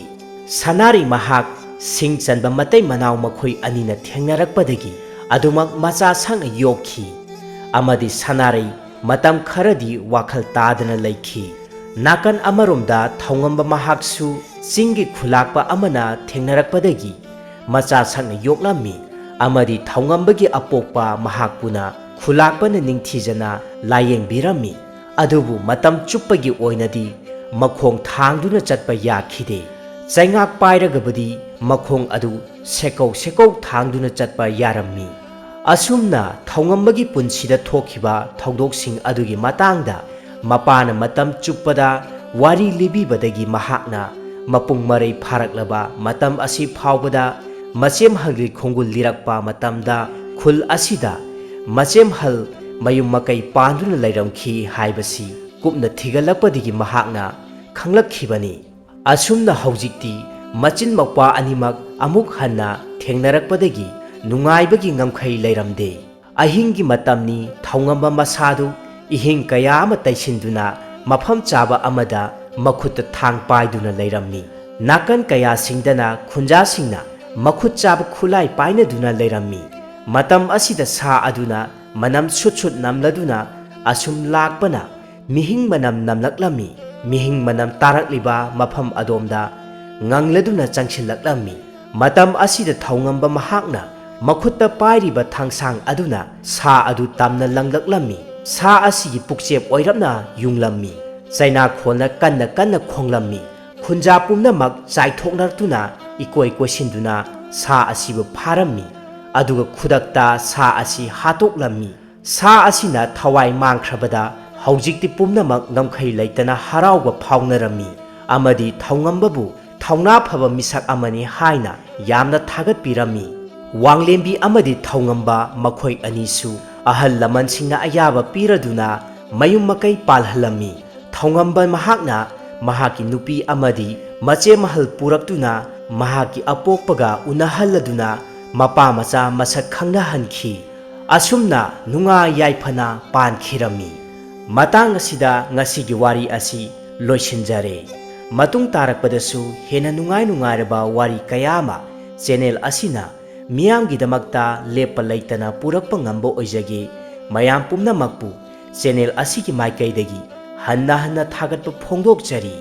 ꯁꯅꯥꯔꯩ ꯃꯍꯥꯛ ꯁꯤꯡ ꯆꯟꯕ ꯃꯇꯩ ꯃꯅꯥꯎ ꯃꯈꯣꯏ ꯑꯅꯤꯅ ꯊꯦꯡꯅꯔꯛꯄꯗꯒꯤ ꯑꯗꯨꯃꯛ ꯃꯆꯥ ꯁꯪꯅ ꯌꯣꯛꯈꯤ ꯑꯃꯗꯤ ꯁꯅꯥꯔꯩ ꯃꯇꯝ ꯈꯔꯗꯤ ꯋꯥꯈꯜ ꯇꯥꯗꯅ ꯂꯩꯈꯤ꯫ ꯅꯥꯀꯟ ꯑꯃꯔꯣꯝꯗ ꯊꯧꯉꯝꯕ ꯃꯍꯥꯛꯁꯨ ꯆꯤꯡꯒꯤ ꯈꯨꯂꯥꯛꯄ ꯑꯃꯅ ꯊꯦꯡꯅꯔꯛꯄꯗꯒꯤ ꯃꯆꯥ ꯁꯛꯅ ꯌꯣꯛꯂꯝꯃꯤ ꯑꯃꯗꯤ ꯊꯧꯉꯝꯕꯒꯤ ꯑꯄꯣꯛꯄ ꯃꯍꯥꯛꯄꯨꯅ ꯈꯨꯂꯥꯛꯄꯅ ꯅꯤꯡꯊꯤꯖꯅ ꯂꯥꯌꯦꯡꯕꯤꯔꯝꯃꯤ꯫ ꯑꯗꯨꯕꯨ ꯃꯇꯝ ꯆꯨꯞꯄꯒꯤ ꯑꯣꯏꯅꯗꯤ ꯃꯈꯣꯡ ꯊꯥꯡꯗꯨꯅ ꯆꯠꯄ ꯌꯥꯈꯤꯗꯦ꯫ ꯆꯩꯉꯥꯛ ꯄꯥꯏꯔꯒꯕꯨꯗꯤ ꯃꯈꯣꯡ ꯑꯗꯨ ꯁꯦꯀꯧ ꯁꯦꯀꯧ ꯊꯥꯡꯗꯨꯅ ꯆꯠꯄ ꯌꯥꯔꯝꯃꯤ꯫ ꯑꯁꯨꯝꯅ ꯊꯧꯉꯝꯕꯒꯤ ꯄꯨꯟꯁꯤꯗ ꯊꯣꯛꯈꯤꯕ ꯊꯧꯗꯣꯛꯁꯤꯡ ꯑꯗꯨꯒꯤ ꯃꯇꯥꯡꯗ ꯃꯄꯥꯅ ꯃꯇꯝ ꯆꯨꯞꯄꯗ ꯋꯥꯔꯤ ꯂꯤꯕꯤꯕꯗꯒꯤ ꯃꯍꯥꯛꯅ ꯃꯄꯨꯡ ꯃꯔꯩ ꯐꯥꯔꯛꯂꯕ ꯃꯇꯝ ꯑꯁꯤ ꯐꯥꯎꯕꯗ ꯃꯆꯦꯝꯍꯜꯒꯤ ꯈꯣꯡꯒꯨꯜ ꯂꯤꯔꯛꯄ ꯃꯇꯝꯗ ꯈꯨꯜ ꯑꯁꯤꯗ ꯃꯆꯦꯝꯍꯜ ꯃꯌꯨꯝ ꯃꯀꯩ ꯄꯥꯟꯗꯨꯅ ꯂꯩꯔꯝꯈꯤ ꯍꯥꯏꯕꯁꯤ ꯀꯨꯞꯅ ꯊꯤꯒꯠꯂꯛꯄꯗꯒꯤ ꯃꯍꯥꯛꯅ ꯈꯪꯂꯛꯈꯤꯕꯅꯤ꯫ ꯑꯁꯨꯝꯅ ꯍꯧꯖꯤꯛꯇꯤ ꯃꯆꯤꯟ ꯃꯧꯄ꯭ꯋꯥ ꯑꯅꯤꯃꯛ ꯑꯃꯨꯛ ꯍꯟꯅ ꯊꯦꯡꯅꯔꯛꯄꯗꯒꯤ ꯅꯨꯡꯉꯥꯏꯕꯒꯤ ꯉꯝꯈꯩ ꯂꯩꯔꯝꯗꯦ꯫ ꯑꯍꯤꯡꯒꯤ ꯃꯇꯝꯅꯤ꯫ ꯊꯧꯉꯝꯕ ꯃꯁꯥꯗꯨ ꯏꯍꯤꯡ ꯀꯌꯥ ꯑꯃ ꯇꯩꯁꯤꯟꯗꯨꯅ ꯃꯐꯝ ꯆꯥꯕ ꯑꯃꯗ ꯃꯈꯨꯠꯇ ꯊꯥꯡ パイꯗꯨꯅ ꯂꯩꯔꯝꯃꯤ꯫ ꯅꯥꯀꯟ ꯀꯌꯥꯁꯤꯡꯗꯅ ꯈꯨꯟꯖꯥꯁꯤꯡꯅ ꯃꯈꯨꯠ ꯆꯥꯕ ꯈꯨꯠꯂꯥꯏ ꯄꯥꯏꯅꯗꯨꯅ ꯂꯩꯔꯝꯃꯤ꯫ ꯃꯇꯝ ꯑꯁꯤꯗ ꯁꯥ ꯑꯗꯨꯅ ꯃꯅꯝ ꯁꯨꯠ ꯁꯨꯠ ꯅꯝꯂꯗꯨꯅ ꯑꯁꯨꯝ ꯂꯥꯛꯄꯅ ꯃꯤꯍꯤꯡ ꯃꯅꯝ ꯅꯝꯂꯛꯂꯝꯃꯤ꯫ ꯃꯤꯍꯤꯡ ꯃꯅꯝ ꯇꯥꯔꯛꯂꯤꯕ ꯃꯐꯝ ꯑꯗꯣꯝꯗ ꯉꯪꯂꯗꯨꯅ ꯆꯪꯁꯤꯜꯂꯛꯂꯝꯃꯤ꯫ ꯃꯇꯝ ꯑꯁꯤꯗ ꯊꯧꯉꯝꯕ ꯃꯍꯥꯛꯅ ꯃꯈꯨꯠꯇ ꯄꯥꯏꯔꯤꯕ ꯊꯥꯡꯁꯥꯡ ꯑꯗꯨꯅ ꯁꯥ ꯑꯗꯨ ꯇꯝꯅ ꯂꯪꯂꯛꯂꯝꯃꯤ꯫ ꯁꯥ ꯑꯁꯤꯒꯤ ꯄꯨꯛꯆꯦꯞ ꯑꯣꯏꯔꯞꯅ ꯌꯨꯡꯂꯝꯃꯤ꯫ ꯆꯩꯅꯥꯈꯣꯜꯅ ꯀꯟꯅ ꯀꯟꯅ ꯈꯣꯡꯂꯝꯃꯤ꯫ ꯈꯨꯟꯖꯥ ꯄꯨꯝꯅꯃꯛ ꯆꯥꯏꯊꯣꯛꯅꯔꯛꯇꯨꯅ ꯏꯀꯣꯏ ꯀꯣꯏꯁꯤꯟꯗꯨꯅ ꯁꯥ ꯑꯁꯤꯕꯨ ꯐꯥꯔꯝꯃꯤ꯫ ꯑꯗꯨꯒ ꯈꯨꯗꯛꯇ ꯁꯥ ꯑꯁꯤ ꯍꯥꯠꯇꯣꯛꯂꯝꯃꯤ꯫ ꯁꯥ ꯑꯁꯤꯅ ꯊꯋꯥꯏ ꯃꯥꯡꯈ꯭ꯔꯕꯗ ꯍꯧꯖꯤꯛꯇꯤ ꯄꯨꯝꯅꯃꯛ ꯉꯝꯈꯩ ꯂꯩꯇꯅ ꯍꯔꯥꯎꯕ ꯐꯥꯎꯅꯔꯝꯃꯤ ꯑꯃꯗꯤ ꯊꯧꯉꯝꯕꯕꯨ ꯊꯧꯅꯥ ꯐꯕ ꯃꯤꯁꯛ ꯑꯃꯅꯤ ꯍꯥꯏꯅ ꯌꯥꯝꯅ ꯊꯥꯒꯠꯄꯤꯔꯝꯃꯤ꯫ ꯋꯥꯡꯂꯦꯝꯕꯤ ꯑꯃꯗꯤ ꯊꯧꯉꯝꯕ ꯃꯈꯣꯏ ꯑꯅꯤꯁꯨ ꯑꯍꯜ ꯂꯃꯟꯁꯤꯡꯅ ꯑꯌꯥꯕ ꯄꯤꯔꯗꯨꯅ ꯃꯌꯨꯝ ꯃꯀꯩ ꯄꯥꯜꯍꯜꯂꯝꯃꯤ꯫ ꯊꯧꯉꯝꯕ ꯃꯍꯥꯛꯅ ꯃꯍꯥꯛꯀꯤ ꯅꯨꯄꯤ ꯑꯃꯗꯤ ꯃꯆꯦꯃꯍꯜ ꯄꯨꯔꯛꯇꯨꯅ ꯃꯍꯥꯛꯀꯤ ꯑꯄꯣꯛꯄꯒ ꯎꯅꯍꯜꯂꯗꯨꯅ ꯃꯄꯥ ꯃꯆꯥ ꯃꯁꯛ ꯈꯪꯅꯍꯟꯈꯤ꯫ ꯑꯁꯨꯝꯅ ꯅꯨꯡꯉꯥꯏ ꯌꯥꯏꯐꯅ ꯄꯥꯟꯈꯤꯔꯝꯃꯤ꯫ ꯃꯇꯥꯡ ꯑꯁꯤꯗ ꯉꯁꯤꯒꯤ ꯋꯥꯔꯤ ꯑꯁꯤ ꯂꯣꯏꯁꯤꯟꯖꯔꯦ꯫ ꯃꯇꯨꯡ ꯇꯥꯔꯛꯄꯗꯁꯨ ꯍꯦꯟꯅ ꯅꯨꯡꯉꯥꯏ ꯅꯨꯡꯉꯥꯏꯔꯕ ꯋꯥꯔꯤ ꯀꯌꯥ ꯑꯃ ꯆꯦꯅꯦꯜ ꯑꯁꯤꯅ ꯃꯤꯌꯥꯝꯒꯤꯗꯃꯛꯇ ꯂꯦꯞꯄ ꯂꯩꯇꯅ ꯄꯨꯔꯛꯄ ꯉꯝꯕ ꯑꯣꯏꯖꯒꯦ꯫ ꯃꯌꯥꯝ ꯄꯨꯝꯅꯃꯛꯄꯨ ꯆꯦꯅꯦꯜ ꯑꯁꯤꯒꯤ ꯃꯥꯏꯀꯩꯗꯒꯤ ꯍꯟꯅ ꯍꯟꯅ ꯊꯥꯒꯠꯄ ꯐꯣꯡꯗꯣꯛꯆꯔꯤ꯫